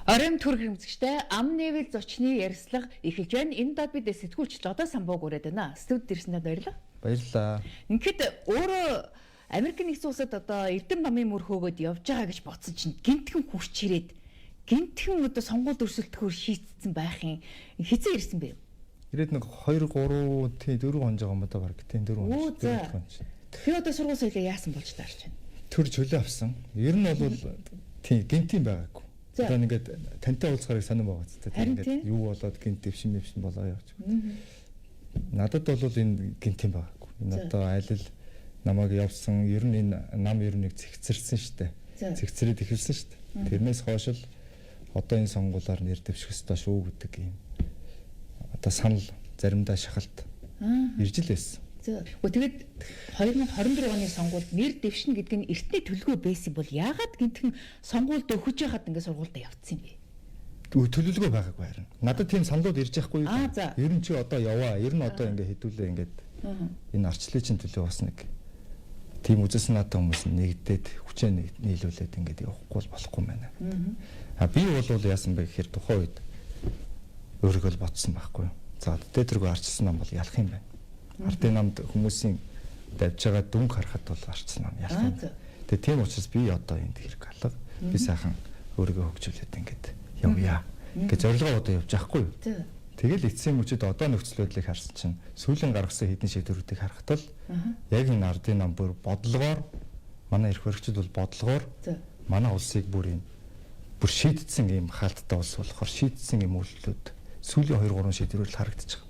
Орон төр хэмжигчтэй ам нээвэл зочны ярилцлага эхэлж байна. Энэ дод бид сэтгүүлч Лодо Самбог ураад байна. Студид ирсэнд баярлалаа. Баярлалаа. Ингээд өөрөө Америк нэгдсэн улсад одоо Эрдэм намын мөр хөөгөөд явж байгаа гэж бодсон чинь гинтхэн хүч ирээд гинтхэн одоо сонгуульд өрсөлдөхөөр шийдсэн байх юм. Хэзээ ирсэн бэ? Ирээд нэг 2 3 4 он жоо юм да баг. Тийм 4 он. Тэгээ одоо сургууль соёлоо яасан болж таарч байна? Төр чөлөө авсан. Ер нь бол тийм гинтийн байгаагүй. Одоо ингээд тантай уулзахыг сонирм байгаа ч тийм ингээд юу болоод гинт дэвшин болоо явж. Надад бол энэ гинтийн байгаагүй. Энэ одоо айлл намайг явсан ер нь энэ нам ер нь зэгцэрсэн штэ. Зэгцрээд эхэлсэн штэ. Тэрнээс хойш л одоо энэ сонгуулиар нэр дэвших ёстой шүү гэдэг юм. Одоо санал заримдаа шахалт ирж л байсан. Тэгээд 2024 оны сонгуульд нэр дэвшнэ гэдэг нь эртний төлөвлөгөө байсан бол яагаад гинтхэн сонгуульд өгч яхад ингээд сургуультай явцсан бэ? Төлөвлөгөө байгаагүй харин. Надад тийм саналууд ирж байхгүй юу? Ер нь чи одоо яваа. Ер нь одоо ингээд хэдүүлээ ингээд энэ арчлалын чинь төлөө бас нэг тийм үзэсэн надад хүмүүс нэгдээд хүчээ нийлүүлээд ингээд явахгүй болохгүй юм байна. Би бол яасан бэ гэхээр тухайн үед өөрийгөө бодсон байхгүй юу? За дээдэргөө арчсан нам бол ялах юм байна. Ардын намд хүмүүсийн давж байгаа дүнг харахад бол арчсан нам ялах юм. Тэгээ тийм учраас би одоо энд хэрэг алга. Би сайхан өөрийгөө хөгжүүлээд ингээд явъя. Ингээ зорилгоо одоо явж байхгүй юу? Тэгэл эцсийн мөчөд одоо нөхцөл байдлыг харсан чинь сүүлийн гаргасан хэдэн шийдвэрүүдийг харахад л яг энэ ардын нам бүр бодлогоор манай эрх баригчид бол бодлогоор манай улсыг бүр шийдсэн юм хаалттай улс болохоор шийдсэн юм үйлдэлүүд сүүлийн 2 3 шийдвэрүүд харагдчих.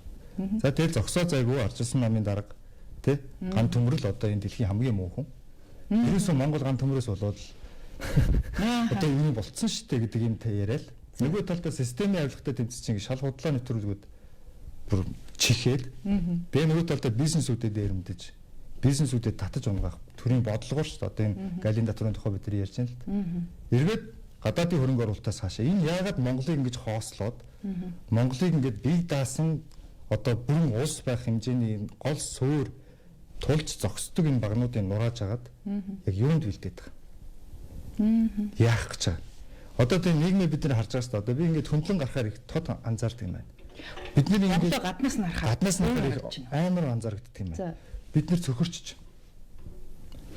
За тэгэл зогсоо зайгүй арчилсан намын дарга тий ган төмрөл одоо энэ дэлхийн хамгийн муу хүн. Ерөөсөө Монгол ган төмрөөс болоод одоо юу болцсон шүү дээ гэдэг юм та яриад нөгөө талдаа системийн авилгатай тэмцэж ингэ шал худлаа нэвтрүүлгүүд бүр чихээд бэ нөгөө талдаа бизнесүүдэд дээрэмдэж бизнесүүдэд татаж унгаах төрийн бодлогоор шүү дээ одоо энэ галын татварын тухай бид нар ярьж байна л да. Эргээд гадаадын хөрөнгө оруулалтаас хаашаа энэ яагаад Монголыг ингэж хоослоод Монголыг ингэж бие даасан одоо бүрэн улс байх хэмжээний гол суурь тулж зогсдог энэ багнуудыг нурааж агаад яг юунд бэлдээд байгаа. Яах гэж байгаа. Одоо тийм нийгмийг бид нар харж байгаа шүү дээ. Одоо би ингээд хөндлөн гарахаар их тод анзаардаг юм байна. Бид нар ингээд гаднаас нь харахад амар анзаардаг юм байна. Бид нар цөхөрчж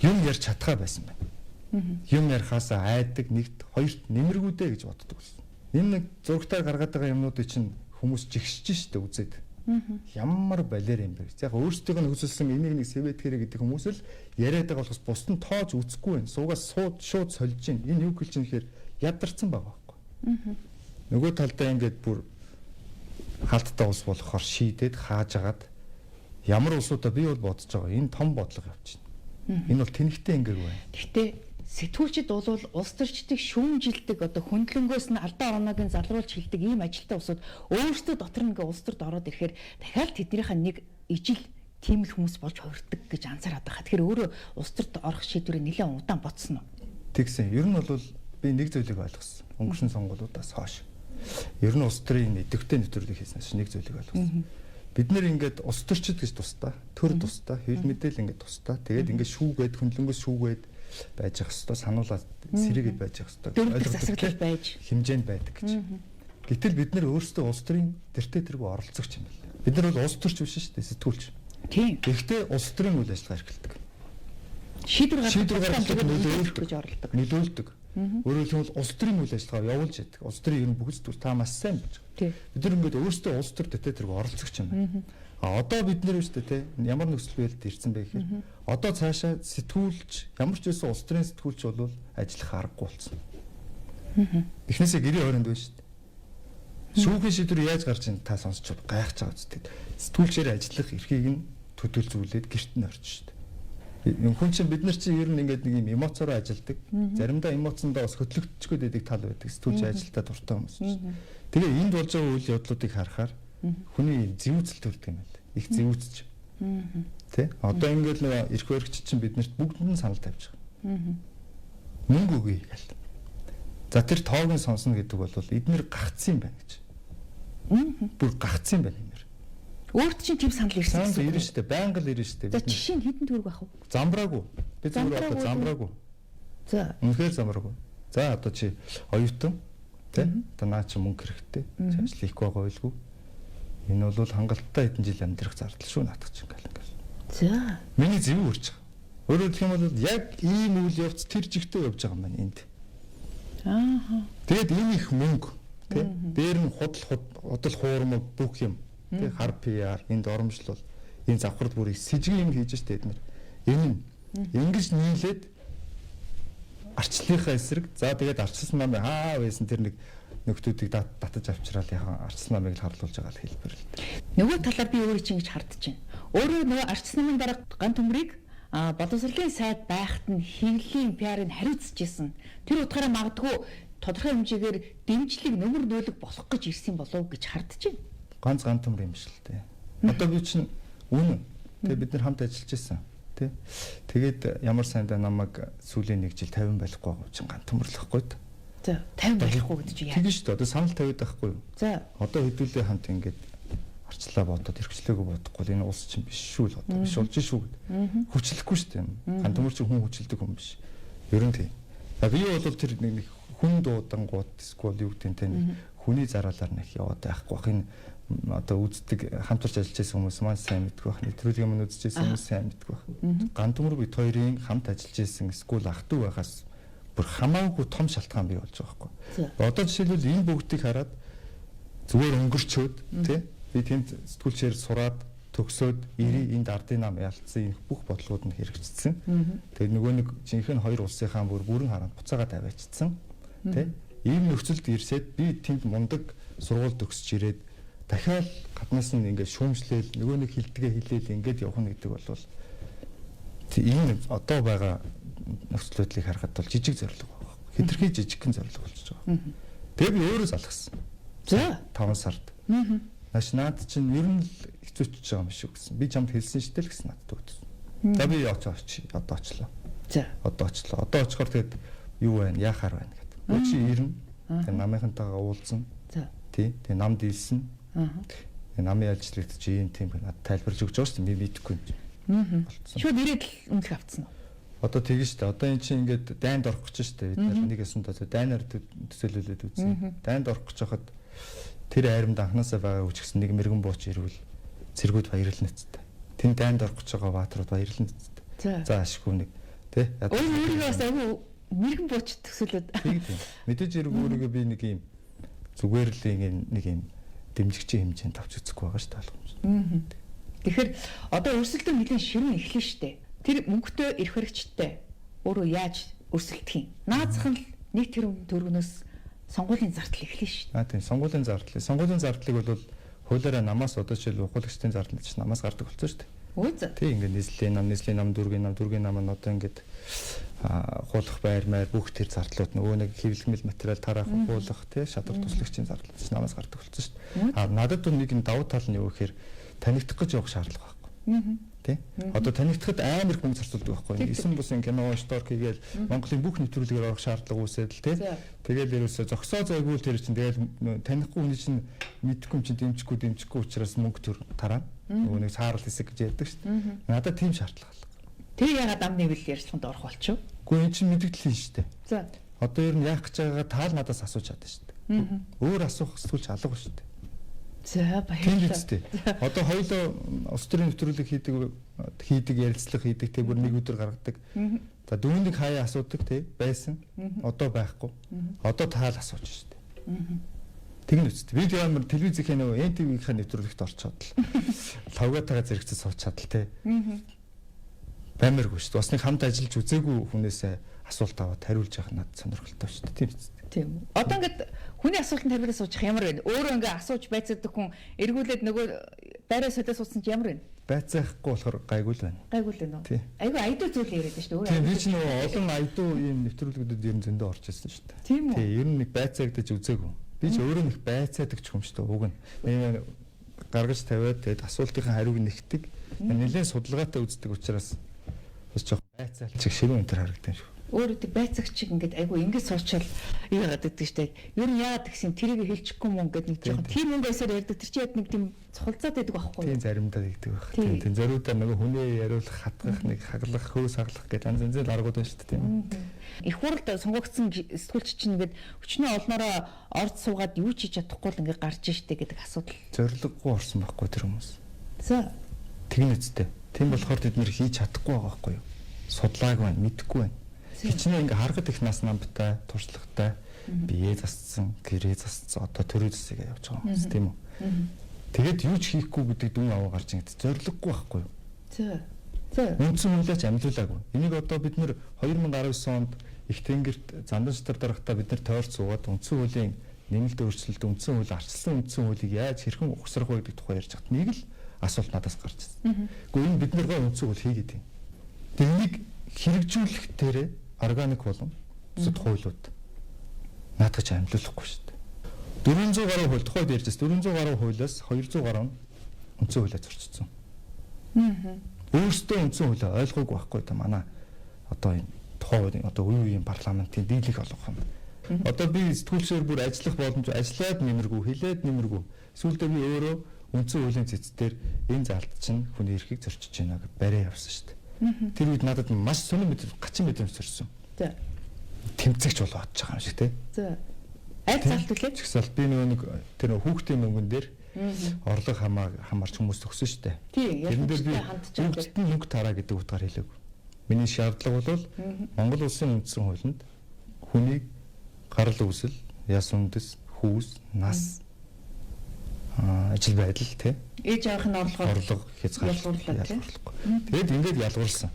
юм ярьж чадхаа байсан байна. Юм ярихаасаа айдаг нэгт хоёрт нэмэргүүдээ гэж боддог байсан. Энэ нэг зургатаар гаргаад байгаа юмнуудыг чинь хүмүүс жигшиж штэ үзээд. Ямар балер юм бэ? Яг өөрсдөө нь хөсөлсөн энийг нэг сэвэтгэрэ гэдэг хүмүүс л яриад байгаа болохос бусд нь тоож үзэхгүй байх. Суугаас шууд сольж гин. Энэ юу гэлж юм гэхээр ядарсан байгаа байхгүй. Нөгөө талдаа ингээд бүр хаалттай улс болохоор шийдээд хааж агаад ямар улсуудаа би бол бодож байгаа. Энэ том бодлого явчихна. Энэ бол тэнхтэй ингээд байна. Гэхдээ сэтгүүлчид бол улс төрчдийг шүүмжилдэг одоо хөндлөнгөөс нь алдаа оноодын залруулж хилдэг ийм ажилтаа усуд өөрсдөө дотор нэг улс төрд ороод ирэхээр дахиад тэднийхээ нэг ижил тийм л хүмүүс болж хувирдаг гэж анзаараад байгаа. Тэгэхээр өөрөө улс төрд орох шийдвэрийг нэлээд удаан бодсон уу? Тэгсэн. Ер нь бол би нэг зүйлийг ойлгосон. Өнгөрсөн сонгуулиудаас хойш. Ер нь улс төрийн идэвхтэй нэвтрүүлэг хийснээс нэг зүйлийг ойлгосон. Бид нэр ингээд улс төрчид гэж тусдаа, төр тусдаа, хэвлэл мэдээлэл ингээд тусдаа. Тэгээд ингээд шүүгээд хөндлөнгөөс шүүгээд байж ах хэвээр сануулаад сэрээгээд байж ах хэвээр ойлгох байж хэмжээнд байдаг гэж. Гэтэл бид нэр өөрсдөө улс төрийн тэртээ тэргүй оролцогч юм байна. Бид нар бол улс төрч биш шүү дээ, сэтгүүлч. Тийм. Гэхдээ улс төрийн үйл ажиллагаа эрхэлдэг. Шийдвэр гаргахад нөлөөлдөг. Өөрөөр хэлбэл улс төрийн үйл ажиллагаа явуулж яадаг. Улс төрийн ер нь бүгд зүйл та маш сайн болж байгаа. Бид нар ингээд өөрсдөө улс төр тэртээ тэргүй оролцогч юм байна. Одоо бид нэр шүү дээ ямар нөхцөл байдалд ирсэн бэ гэхээр одоо цаашаа сэтгүүлч ямар ч байсан улс төрийн сэтгүүлч бол ажиллах аргагүй болсон. Эхнээсээ гэрээ хооронд байна шүү дээ. Шүүхийн шийдвэр яаж гарч ийн та сонсч гайхаж байгаа үстэй. Сэтгүүлчээр ажиллах эрхийг нь төдөлзүүлээд гэрт нь орж шүү дээ. Хүн чинь бид нар чинь ер нь ингээд нэг юм эмоцоор ажилладаг. Заримдаа эмоцондоо бас хөтлөгдчихгүй байдаг тал байдаг. Сэтгүүлч ажилдаа дуртай хүмүүс шүү дээ. Тэгээ энд болж байгаа үйл явдлуудыг харахаар хүний зэвүүцэл төрдөг юм байна. Их зэвүүцэж. Тэ? Одоо ингээд нэг эрх баригч чинь биднэрт бүгдэнд нь санал тавьж байгаа. Мөнгө өгье гэл. За тэр тоог нь сонсно гэдэг бол эднэр гагцсан юм байна гэж. Бүр гагцсан юм байна эднэр. Өөрт чинь тийм санал ирсэн. Санал ирнэ шүү дээ. Байнга л ирнэ шүү дээ. За жишээ нь хэдэн төгрөг авах вэ? Замбраагүй. Би зүгээр одоо замбраагүй. За. Үнэхээр замбраагүй. За одоо чи оюутан Тэ? Одоо наа чи мөнгө хэрэгтэй. Ажил хийхгүй байгаа байлгүй. Энэ бол хангалттай хэдэн жил амьдрах зардал шүү наадах чинь ингээл. За. Миний зөв үрж байгаа. Өөрөөр хэлэх юм бол яг ийм үйл явц тэр жигтэй явж байгаа юм байна энд. Тэгээд энэ их мөнгө тий дээр нь худал хуурмаг бүх юм тий хар PR энд оромжлол энэ завхард бүр сэжиг юм хийж штэ эднэр. Энэ ингэж нийлээд арчлынхаа эсрэг за тэгээд арчилсан нам байсан тэр нэг нөхдүүдийг татаж авчраад яхан арчилсан намыг л харлуулж байгаа л хэлбэр л дээ. Нөгөө талаар би өөрөө чинь ингэж хардж байна. Өөрөө нөгөө арчилсан намын дараа ган төмрийг боловсролын сайд байхад нь хэвлэлийн PR-ыг хариуцчихсэн. Тэр утгаараа магадгүй тодорхой хэмжээгээр дэмжлэг нөмөр нөөлөг болох гэж ирсэн болов гэж хардж байна. Ганц ган төмөр юм шиг л дээ. Одоо би чинь үнэн. Тэгээ бид нар хамт ажиллаж байсан. Тэ. Тэгээд ямар сайндаа намайг сүүлийн 1 жил 50 байхгүй байгаа чинь ган төмөрлөхгүй д. За 50 байхгүй гэдэг чинь яа. Тийм шүү дээ. Одоо санал тавиад байхгүй юу? За. Одоо хэдүүлээ хамт ингээд арчлаа бодоод эрхчлээгөө бодохгүй энэ улс чинь биш шүү л одоо биш болж шүү гэд. Хүчлэхгүй шүү дээ. Ган төмөр чинь хүн хүчлдэг хүн биш. Ер нь тийм. Би бол тэр нэг хүн дуудангууд эсвэл юу гэдэг нь хүний заруулаар нэг яваад байхгүй бах энэ одоо үздэг хамтарч ажиллаж байсан хүмүүс маань сайн мэдгүй бах нэвтрүүлгийн өмнө үзэж байсан хүмүүс сайн мэдгүй бах ган төмөр бид хоёрын хамт ажиллаж байсан эсвэл ах トゥ байхаас бүр хамаагүй том шалтгаан бий болж байгаа байхгүй одоо жишээлбэл энэ бүгдийг хараад зүгээр өнгөрчөөд тий би тэнд сэтгүүлчээр сураад төгсөөд энд ардын нам ялцсан энэ бүх бодлогууд нь хэрэгжчихсэн тэгээд нөгөө нэг жинхэнэ хоёр улсынхаа бүрэн хараанд буцаага тавиачсан тий ийм нөхцөлд ирсээд би тэнд мундаг сургууль төгсөж ирээд дахиад гаднаас нь ингээд шүүмжлээл нөгөө нэг хилдгээ хилээл ингээд явах нь гэдэг бол энэ одоо байгаа нөхцөл байдлыг харахад бол жижиг зорилго байна. Хэтэрхий жижигхэн зорилго болчихж байгаа. Тэгээ би өөрөө залгасан. За 5 сард. Наш наад чинь ер нь л хэцүүчж байгаа юм шиг гэсэн. Би чамд хэлсэн шүү дээ л гэсэн надад өгсөн. За би очиж одоо очлоо. За одоо очлоо. Одоо очихоор тэгээд юу байна? Яахаар байна гэдэг. Бо чи ирнэ. Тэгээ намынхантайгаа уулзсан. За тий. Тэгээ нам дийлсэн. Тэгээ намын ажилтнууд чи ийм тийм надад тайлбарлаж өгч байгаа шүү дээ. Би мэдэхгүй юм. Шууд ирээд л үнэлэх авцсан уу? Одоо тэгэн шүү дээ. Одоо эн чинь ингээд дайнд орох гэж шүү дээ. Бид нар нэг ясантаа дайнаар төсөөлөлөд үзсэн. Дайнд орох гэж хахад тэр айрамд анханасаа байгаа үчгсэн нэг мэрэгэн бууч ирвэл цэргүүд баярлна гэжтэй. Тэн дайнд орох гэж байгаа баатрууд баярлна гэжтэй. За ашиггүй нэг тий. Өөрийгөө бас айгүй мэрэгэн бууч төсөөлөд. Тийм тийм. Мэдээж хэрэг өөрийгөө би нэг юм зүгээр л нэг юм дэмжигчийн хэмжээнд авч үзэхгүй байгаа шүү дээ. Тэгэхээр одоо өрсөлдөөн нэлийн ширүүн эхлэн штэ. Тэр мөнгөтэй эрх хэрэгчтэй өөрөө яаж өрсөлдөх юм? Наазах нь 1 тэрбум төгрөгнөөс сонгуулийн зардал эхлэн штэ. Тийм сонгуулийн зардал. Сонгуулийн зардлыг бол хуулиараа намаас одоо жишээл ухуулагчдын зардал гэж намаас гардаг болсон штэ. Үгүй. Тийм ингээд нийслэлийн нам, дүүргийн нам нь одоо ингээд хуулах байр бүх тэр зардлууд нөгөө нэг хэвлэмэл материал тараах хуулах тий шадар туслагчийн зардал гэж намаас гардаг болсон шүү дээ. Надад бол нэг давуу тал нь юу гэхээр танигдах гэж явах шаардлага байхгүй. Тий. Одоо танигдахад амар их мөнгө зарцуулдаг байхгүй. Эсэн бусын кино, шторк хийгээл Монголын бүх нэвтрүүлгээр орох шаардлага үүсээд л тий. Тэгэл ерөөсө зогсоо зайгүй тэр чинь тэгэл танихгүй хүний чинь мэдхгүй юм чинь дэмжихгүй учраас мөнгө төр тараа. Нөгөө нэг саарл хэсэг гэж ярьдаг шүү дээ. Надад тийм шаардлага. Тэр ягаад ам нэвэл ярьцлаганд орох болчих вэ? Үгүй эн чинь мэдээлэл шүү дээ. За. Одоо ер нь яах гэж байгаагаа таал надаас асууж чадсан шүү дээ. Өөр асуух эсвэл алга шүү дээ. За баярлалаа. Одоо хоёулаа улс төрийн нэвтрүүлэг хийдэг ярилцлага хийдэг тэг бүр нэг өдөр гаргадаг. За дүүнийг хаяа асуудаг тий байсан. Одоо байхгүй. Одоо таал асууж шүү дээ. Тэгнэ үст. Би ямар телевизийн нөгөө NTV-ийн нэвтрүүлэгт орчоод л лавгатайгаа зэрэгцээ сууч чадал тий. Баймиргүй шүү дээ. Бас нэг хамт ажиллаж үзээгүй хүнээсээ асуулт аваад хариулж явах надад сонирхолтой шүү дээ. Тийм. Одоо ингээд хүний асуултанд хариулж суучих ямар вэ? Өөрөө ингээд асууж байцаадаг хүн эргүүлээд нөгөө байраа солио суудсан чи ямар вэ? Байцаахгүй болохоор гайгүй л байна. Гайгүй л байна уу? Айгүй айдуу зүйл яриад шүү дээ. Тийм. Би ч нөгөө олон айдуу ийм нэвтрүүлгүүдэд ер нь зөндөө орж ирсэн шүү дээ. Тийм үү? Тийм. Ер нь нэг байцаагдаж үзээгүй. Би ч өөрөө нэг байцаадаг ч юм шүү дээ. Уг нь. Гаргаж тавиад тэгээд асуултын хариуг нэгтэг. Нэлээд судалгаатай үздэг учраас бас жоох байцаалч ширүүн өнтер харагдсан шүү. Өөрөө тэг байцаагч чиг ингээд айгу ингэж суучвал юу яагаад гэдэг штэ. Ер нь яагаад гэсэн тэрийг хэлчихгүй мөн гэдэг нэг жоохон тийм үнгээс ярьдаг. Тэр чи яг нэг тийм цухалзаад байдаг байхгүй юу? Тийм заримдаа тэгдэг байх. Тийм зориудаа нөгөө хүнээ яриулах, хатгах, нэг хаглах, хөөс хаглах гэдэг янз янзын аргууд байна шүү дээ тийм. Их хурлд сонгогдсон сэтгүүлч чинь ингээд өчнөө олноороо орд суугаад юу ч хийж чадахгүй л ингээд гарч штэ гэдэг асуудал. Зориггүй орсон байхгүй тэр хүмүүс. За тэгнэцтэй. Тийм болохоор тэд нэр хийж чадахгүй байгаа байхгүй юу? Судлааг байна, мэдэхгүй байна. Хичнээн ингээ харахад их нас намтай, туршлагатай, бие зассан, гэрээ зассан, одоо төрөө засыг явж байгаа хүмүүс тийм үү? Тэгээд юу ч хийхгүй гэдэг дүн аваа гарч ингээд зориггүй байхгүй юу? За. Үндсэн хуулиач амжуулаагүй. Энийг одоо бид нэр 2019 онд их тэнгэрт зандан шатар дарахтаа бид нар тойрч суугаад үндсэн хуулийн нэмэлт өөрчлөлт үндсэн хууль арчилсан үндсэн хуулийг яаж хэрхэн ухсрах вэ гэдэг тухай ярьж хат нэг л асуулт надаас гарч ирсэн. Гэхдээ энэ бид наргаа үндсэн хууль хийгээд юм. Тэнийг хэрэгжүүлэх төрөө органик болон бусад хуулиуд наадаж амжуулахгүй шүү дээ. 400 гаруй хууль тухайд ярьжээс 400 гаруй хуулиас 200 гаруй үндсэн хуулиа зорчсон. Өөрсдөө үндсэн хуулиа ойлгоогүй байхгүй та манай одоо энэ тухайн одоо үеийн парламентын дийлэх олгох юм. Одоо би сэтгүүлчээр бүр ажиллах боломж ажиллаад нэмэргүй, хилээд нэмэргүй. Сүүлдээ би өөрөө үндсэн хуулийн цэцээр энэ заалт чинь хүний эрхийг зорчиж байна гэж барай явсан шүү дээ. Тэр үед надад маш сонир гачин мэдрэмж төрсөн. За. Тэмцэгч болоод байгаа юм шиг тий. За. Аль заалт үлээ? Чигсаал би нэг тэр хүүхдийн мөнгөн дээр орлого хамаарч хүмүүс төгсөн шүү дээ. Тийм. Тэрэн дээр би хүүхдэд нь мөнгө тараа гэдэг утгаар хэлэв. Миний шаардлага бол Монгол улсын үндсэн хуулинд хүний гарал үүсэл, яс үндэс, хүүс, нас ажил байдал тий. Ээж авахын орлого хязгаарлалт. Тэгээд ингээд ялгуулсан.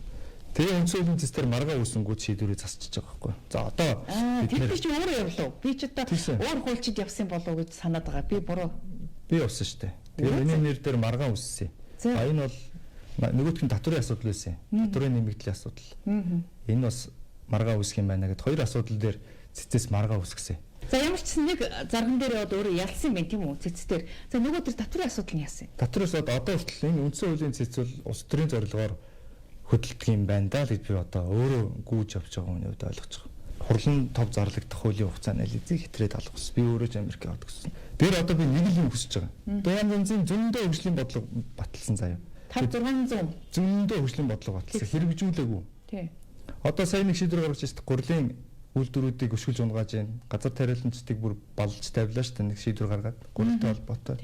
Тэгээ үндсэн хуулийн цэцээр маргаа үүсэнгүүд шийдвэрээ засчихж байгаа байхгүй. За одоо бид чи өөрөө явлаа. Би ч одоо өөр хуульчид явсан болов уу гэж санаад байгаа. Би буруу. Би явсан шүү дээ. Тэгээ миний нэр дээр маргаа үүссэн. А энэ бол нөгөөтх нь татврын асуудал байсан. Татврын нэмэгдлийн асуудал. Энэ бас маргаа үүсэх юм байна гэд хоёр асуудал дээр цэцээс маргаа үүсгэсэн. За ямар ч нэг зарган дээр яваад өөрөө ялсан юм байна тийм үү цэц дээр. За нөгөө төр татврын асуудал нь яасан? Татврын асуудал одоо хүртэл энэ үндсэн хуулийн цэц бол улс төрийн зорилгоор хөдөлдөг юм байна даа гэж би одоо өөрөө гүйж авч байгаа хүний хувьд ойлгож байгаа. Хурлын тов зарлагдах хуулийн хугацааны анализыг хэтрээд алах гэсэн. Би өөрөө ч Америк яваад гэсэн. Тэр одоо би нэг л юм хүсэж байгаа. Одоо янз янзын зөндөө хөгжлийн бодлого баталсан заяа. 5-600 зөндөө хөгжлийн бодлого баталсан. Хэрэгжүүлээгүй. Тий. Одоо сайн нэг шийдвэр гаргаж ирсэн гурлийн үйлдвэрүүдийг өшгөлж унгааж байна. Газар тариаланчдыг бүр балж тавилаа шүү дээ нэг шийдвэр гаргаад гурилтай холбоотой.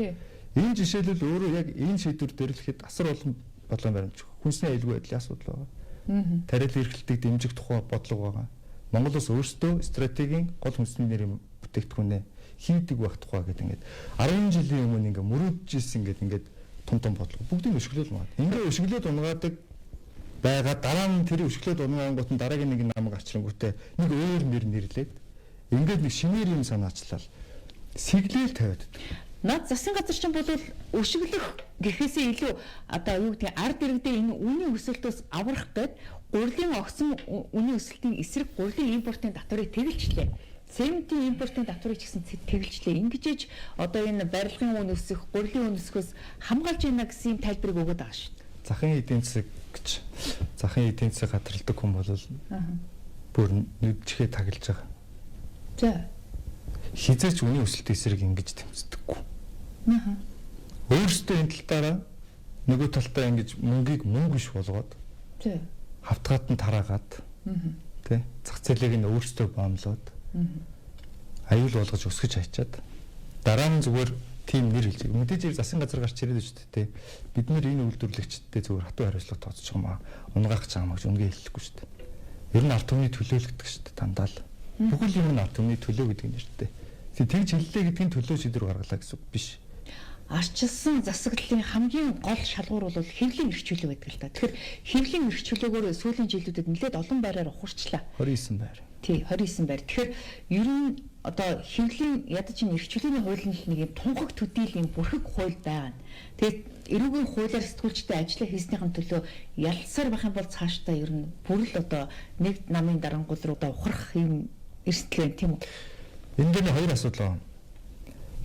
Энэ жишээлбэл өөрөө яг энэ шийдвэр дээр л ихэд асар олон бодлого баримж хүнсний аюулгүй байдлын асуудал байгаа. Тариалан эрхлэлтийг дэмжих тухай бодлого байгаа. Монгол улс өөрсдөө стратегийн гол хүнсний нэрийн бүтээгдэхүүнээ хийдэг байх тухай гэдэг ингээд 10 жилийн өмнө ингээд мөрөөдж ирсэн ингээд том бодлого бүгдийг өшгөлөөл унгаад. Ингээд өшгөлөөд унгаадаг байгаа дараа нь тэр өшгөлөөд унгаагангууд нь дараагийн нэг намайг авчрангүүтээ нэг өөр нэр нэрлээд ингээд нэг шинээр юм санаачлал сэглээл тавиад. Наад засгийн газар чинь бол өшөглөх гэхээсээ илүү одоо юу гэдэг ард иргэдээ энэ үнийн өсөлтөөс аврах гээд гурилын огсон үнийн өсөлтийн эсрэг гурилын импортын татварыг тэгэлжлээ. Цементийн импортын татварыг ч гэсэн тэгэлжлээ. Ингэжээж одоо энэ барилгын үн өсөх, гурилын үн өсөхөөс хамгаалж байна гэсэн тайлбарыг өгöd байгаа шүү дээ. Захын эдийн засаг гэж захын эдийн засаг хадгалдаг хүн бол бүр нүдчгээ таглаж байгаа. За хизээч үнийн өсөлт эсрэг ингэж тэмцдэггүй. Өөрсдөө энэ талаараа нөгөө талтаа ингэж мөнгийг мөнгө биш болгоод хавтгаад нь тараагаад тий зах зээлийг нь өөрсдөө боомлоод аюул болгож өсгөж хайчаад дараа нь зүгээр тийм нэр хэлж. Мэдээж засгийн газар гарч ирээд шүү дээ тий. Бид нэр энэ үйлдвэрлэгчдтэй зүгээр хатуу хариуцлага тооцож байгаа маа. Унгаах гэж байгаа маа гэж үнгээ хэлэхгүй шүү дээ. Ер нь ард түмний төлөөлөгдөг шүү дээ дандаа л. Бүхэл юм нь ард түмний төлөө гэдэг нь шүү дээ. Тэгж хэллээ гэдгийн төлөө шийдвэр гаргалаа гэсэн үг биш. Арчилсан засаглалын хамгийн гол шалгуур бол хэвлэлийн эрх чөлөө байдаг л та. Тэгэхээр хэвлэлийн эрх чөлөөгөөр сүүлийн жилүүдэд нэлээд олон байраар ухарчлаа. 29 байр. Тий, 29 байр. Тэгэхээр ер нь одоо хэвлэлийн ядаж энэ эрх чөлөөний хуулинд нэг юм тунхаг төдийл юм бүрхэг хууль байгаа. Тэгээд эрүүгийн хуулиар сэтгүүлчтэй ажиллаа хийснийхэн төлөө ялсаар байх юм бол цаашдаа ер нь бүрл одоо нэг намын дарангуул руу ухрах юм эрсдэл байна тийм үү? Энд дээр хоёр асуудал байна.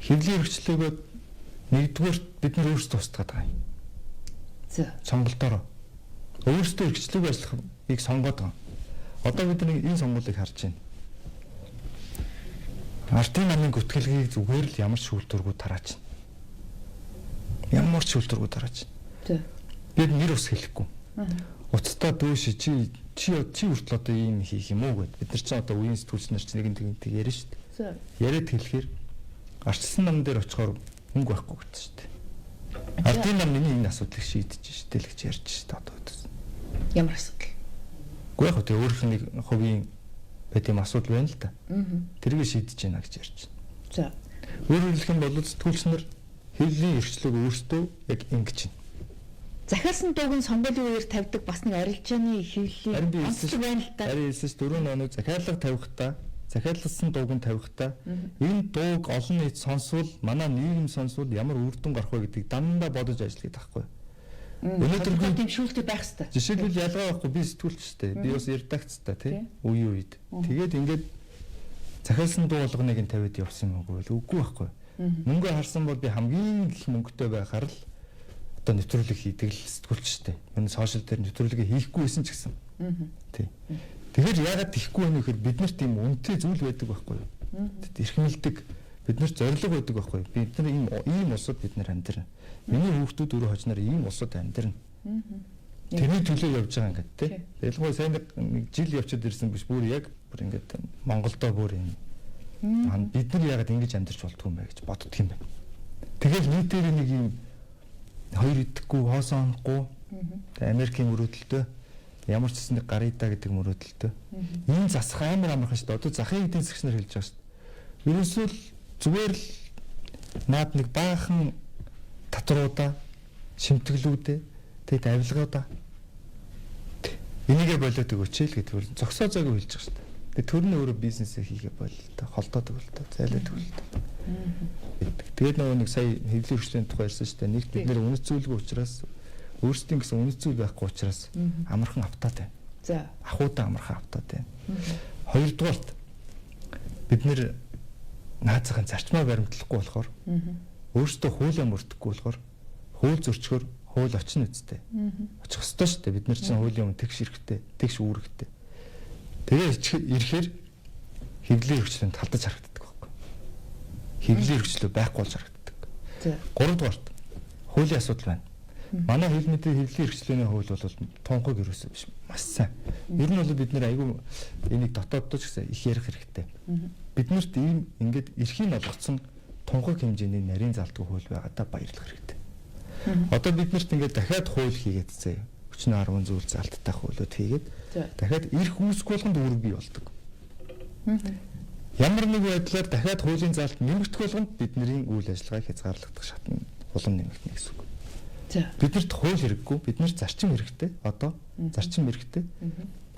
Хэвлэлийн эрх чөлөөгөө нэгдүгээр бид нар өөрсдөө устгаад байгаа юм. За. Сонголтоор өөрсдөө эрхчлөөг ажиллахыг сонгоод байгаа. Одоо бид энэ сонгуулийг харж байна. Ардын намын гүтгэлгийг зүгээр л ямар шүүлтүргүүд тарааж байна. Ямар шүүлтүргүүд тарааж байна. Бид нэр ус хэлэхгүй. Уцтаа дөөш чи хүртэл одоо ийм хийх юм уу гэд. Бид нар ч одоо үеийн сэтгүүлч нар ч нэг яриа шүү дээ. Яриад хэлэхээр арчилсан нам дээр очихоор мөнгө байхгүй гэсэн шүү дээ. Ардын нам миний энэ асуудлыг шийдэж шүү дээ л гэж ярьж шүү дээ одоо. Ямар асуудал? Гэхдээ яг тэ өөрийнх нь хувийн байт юм асуудал байна л да. Тэрийг шийдэж байна гэж ярьж байна. За. Өөрөөр хэлэх юм бол сэтгүүлч нар хэвлэлийн эрхчлөөг өөрсдөө яг ингэж байна. Захиалсан дуугийн сонгуулийн үеэр тавьдаг бас нэг арилжааны хэвлэлийн онцлог байна л да. Харин хэлсэн 4 хоног захиалга тавихтаа, захиалсан дууг нь тавихтаа энэ дууг олон нийт сонсвол манай нийгэм сонсвол ямар үр дүн гарах вэ гэдгийг дандаа бодож ажилладаг байхгүй. Өнөөдөр тийм шүүлтүүд байх хэрэгтэй. Жишээлбэл ялгаа байхгүй би сэтгүүлчтэй. Би бас редакцтай тий. Үе үед. Тэгээд ингээд захиалсан дуу болгоныг нь тавиад явсан юм уу гэвэл үгүй байхгүй. Мөнгө харсан бол би хамгийн их мөнгөтэй байхаар л одоо нэвтрүүлэг хийдэг л сэтгүүлчтэй. Энэ сошиал дээр нэвтрүүлэг хийхгүй байсан ч гэсэн. Тий. Тэгэхээр яагаад хийхгүй вэ гэхээр бид нарт тийм үнэтэй зүйл байдаг байхгүй юу? Эрхмэлдэг бид нарт зориг байдаг байхгүй юу? Бид нар ийм улсад бид нар амьдрна. Миний хүүхдүүд өөрөө хожноор ийм улсад амьдрна. Тэрний төлөө явж байгаа ингээд тий. Ялангуяа сайн нэг жил явчихад ирсэн биш бүр яг бүр ингээд Монголдоо бүр энэ бид нар яагаад ингэж амьдарч болдгоо юм бэ гэж боддөг юм байна. Тэгэл нийтээр нэг юм хоёр идэхгүй хоосоонохгүй Америкийн мөрөөдөлтөө ямар ч гэсэн гарида гэдэг мөрөөдөлтөө энэ засах амар амархан шүү дээ. Одоо захын эдийн засагч нар хэлж байгаа шүү дээ. Ерөөсөө л зүгээр л наад нэг баахан татруудаа шимтгэлүүдээ тэгээд авилгаудаа энийгээ болоод өгөөч л гэдэг үл зогсоо зойг хэлж байгаа шүү дээ. Тэгээд төрний өөрөө бизнесээ хийгээ болоо та холдоод өгөл та зайлаад өгөл та. Тэгээд нөгөө нэг сая хэвлэл хөгжлийн тухай ярьсан шүү дээ. Нэг бид нэр үнэт зүйлгүй учраас өөрсдийн гэсэн үнэт зүйл байхгүй учраас амархан автаад байна. За. Ахуудаа амархан автаад байна. Хоёрдугаарт бид нэр наацхан зарчмаа баримтлахгүй болохоор өөрсдөө хуулиа мөрдөхгүй болохоор хууль зөрчгөр хууль очин үсттэй. Очих ёстой шүү дээ. Бид нар чинь хуулийн өмнө тэгш ирэхтэй, тэгш үүрэгтэй. Тэгээ ирэхээр хэвлэлийн хөгжлөнд талдаж харагддаг байхгүй. Хэвлэлийн хөгжлөө байхгүй болж харагддаг. Гуравдугаарт хуулийн асуудал байна. Манай хэл мэдээ хэвлэлийн хөгжлөөний хууль бол тунхаг ерөөсөө биш. Маш сайн. Ер нь бол бид нэр айгүй энийг дотооддоо ч гэсэн их ярих хэрэгтэй. Биднэрт ийм ингээд эрхийн олгоцсон тунхаг хэмжээний нарийн залтгүй хууль байгаадаа баярлах хэрэгтэй. Одоо биднэрт ингээд дахиад хууль хийгээд заяа. Хүчний 10 зүйл залттай хуулиуд хийгээд дахиад эрх үүсэх болгонд үүрэг бий болдог. Ямар нэг байдлаар дахиад хуулийн залт нэмэгдэх болгонд бидний үйл ажиллагааг хязгаарлагдах шатны улам нэмэгдэнэ гэсэн үг. Биднэрт хууль хэрэггүй, биднэрт зарчим хэрэгтэй. Одоо зарчим хэрэгтэй.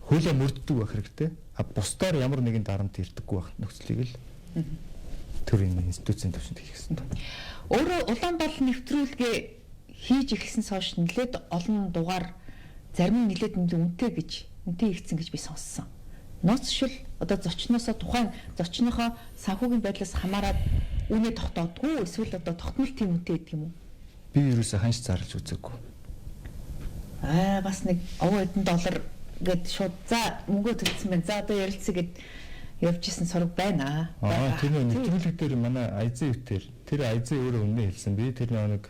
Хуулиа мөрддөг байх хэрэгтэй. А бусдаар ямар нэгэн дарамт ирдэггүй байх нөхцөлийг л төрийн институцийн төвшөнд хийх гэсэн. Өөрөө Улаанбаатар нэвтрүүлгээ хийж эхэлсэн хойш нэлээд олон дугаар зарим нь нэлээд үнэтэй хийгдсэн гэж би сонссон. Ноц шил одоо зочноосоо тухайн зочныхоо санхүүгийн байдлаас хамаарат үнэ тогтоодгүй эсвэл одоо тогтмол тийм үнэтэй гэдэг юм уу? Би ерөөсөө ханш зарлж үзээгүй. Бас нэг овоо хэдэн доллар гэд шууд за мөнгө төлсөн байна. За одоо ярилцъя гэд явж исэн сураг байна. Тэр нэвтрүүлэг дээр манай Айзэн өвтер тэр Айзэн өөрөө үнэ хэлсэн. Би тэр нэг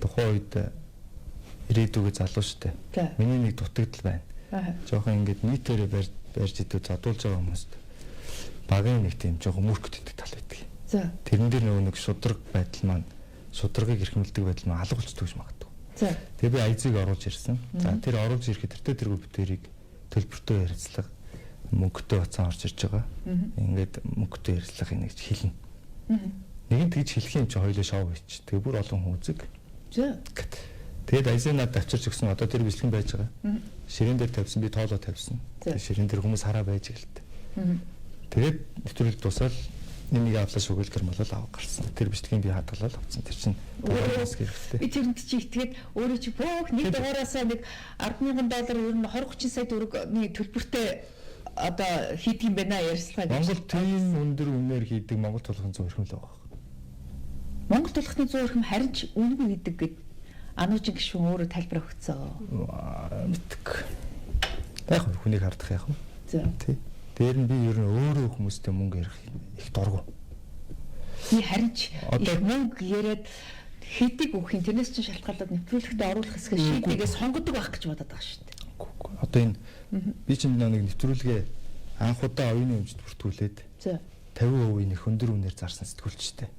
тухайн үед ирээдүгөө залуу штэ. Миний нэг дутагдал байна. Жохон ингээд нийтээрээ барьж идүү задуулж байгаа хүмүүст багын нэг тийм жохон мөрөгддөг тал байдаг. Тэрэн дээр нөгөө нэг шудраг байдал маань шудрагыг эрхэмлдэг байдал маань алга болчихдог гэж магадгүй. Тэгээ би Айзыг оруулж ирсэн. За тэр оруулж ирэхэд тэртээ бүтээрийг төлбөртөө ярилцлага мөнгөтэй бацаа орж ирж байгаа. Ингээд мөнгөтэй ярилцлага нэг хэлнэ. Нэг нь тэгж хэлэх юм чи хоёлоо шоу хийч. Тэгээ бүр олон хүн үзэг. Тэгээд Айзын над авчирч өгсөн одоо тэр бичлэг байж байгаа. Ширээн дээр тавьсан би тоолоо тавьсан. Тэгээд ширээн дээр хүмүүс хараа байж гэлтэй. Тэгээд нэвтрүүлэг дуусаад нэг авлаа шүгэлгэр малал авах гарсан. Тэр бичлэгийг би хадгалаад авсан. Тэр чинь хэрэгтэй. Би тэрэнд чи итгээд өөрөө чи бүх нэг дугаараасаа нэг $10,000 ер нь 20-30 сая төгрөгийн төлбөртэй одоо хийдэг юм байна ярьслага. Монгол тийм өндөр үнээр хийдэг Монгол тулхын 100 өрхөм л байгаа. Монгол тулхны 100 өрхөм харин ч үнэгүй хийдэг гэд Ануужин гишүүн өөрөө тайлбар өгцөө. Мэддэг. Яг хүнийг хардах яах вэ? Тий. Дээр нь би ер нь өөрөө хүмүүстэй мөнгө ярих их дургу. Би харин ч их мөнгө яриад хэдийг өгөх юм тэрнээс чинь шалтгаалаад нэвтрүүлэгтээ оруулах хэсгээ шийдээгээ сонгодог байх гэж бодоод байгаа шүү дээ. Одоо энэ би чинь нэг нэвтрүүлгээ анх удаа оюуны өмчт бүртгүүлээд 50% их өндөр үнээр зарсан сэтгүүлчтэй.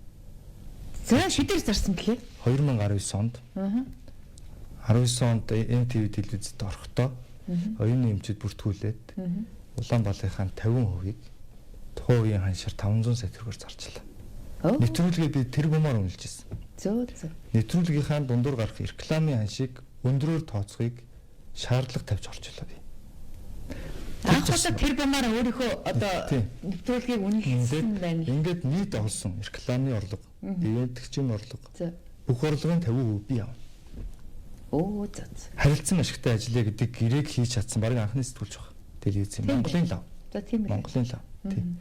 За шидээр зарсан блэ? 2019 онд. 19 онд MTV телевизэд орохдоо оюуны өмчт бүртгүүлээд Улаанбаалынхаа 50%-ийг тухайн үеийн ханшаар 500 сая төгрөгөөр зарчлаа. Нэвтрүүлгээ би тэр бумаар үнэлж ирсэн. Зөө. Нэвтрүүлгийнхаа дундуур гарах рекламын ханшийг өндрөөр тооцохыг шаардлага тавьж орчлоо би. Анхудаа тэр бумаар өөрийнхөө одоо нэвтрүүлгийг үнэлсэн байна. Ингээд нийт олсон рекламын орлого, ивэнтгчийн орлого. Бүх орлогын 50% би авна. Оо за. Харилцан ашигтай ажиллая гэдэг гэрээг хийж чадсан баг анхны сэтгүүлч баг. Телевиз Монголын лав. За тийм ээ. Монголын лав. Тийм.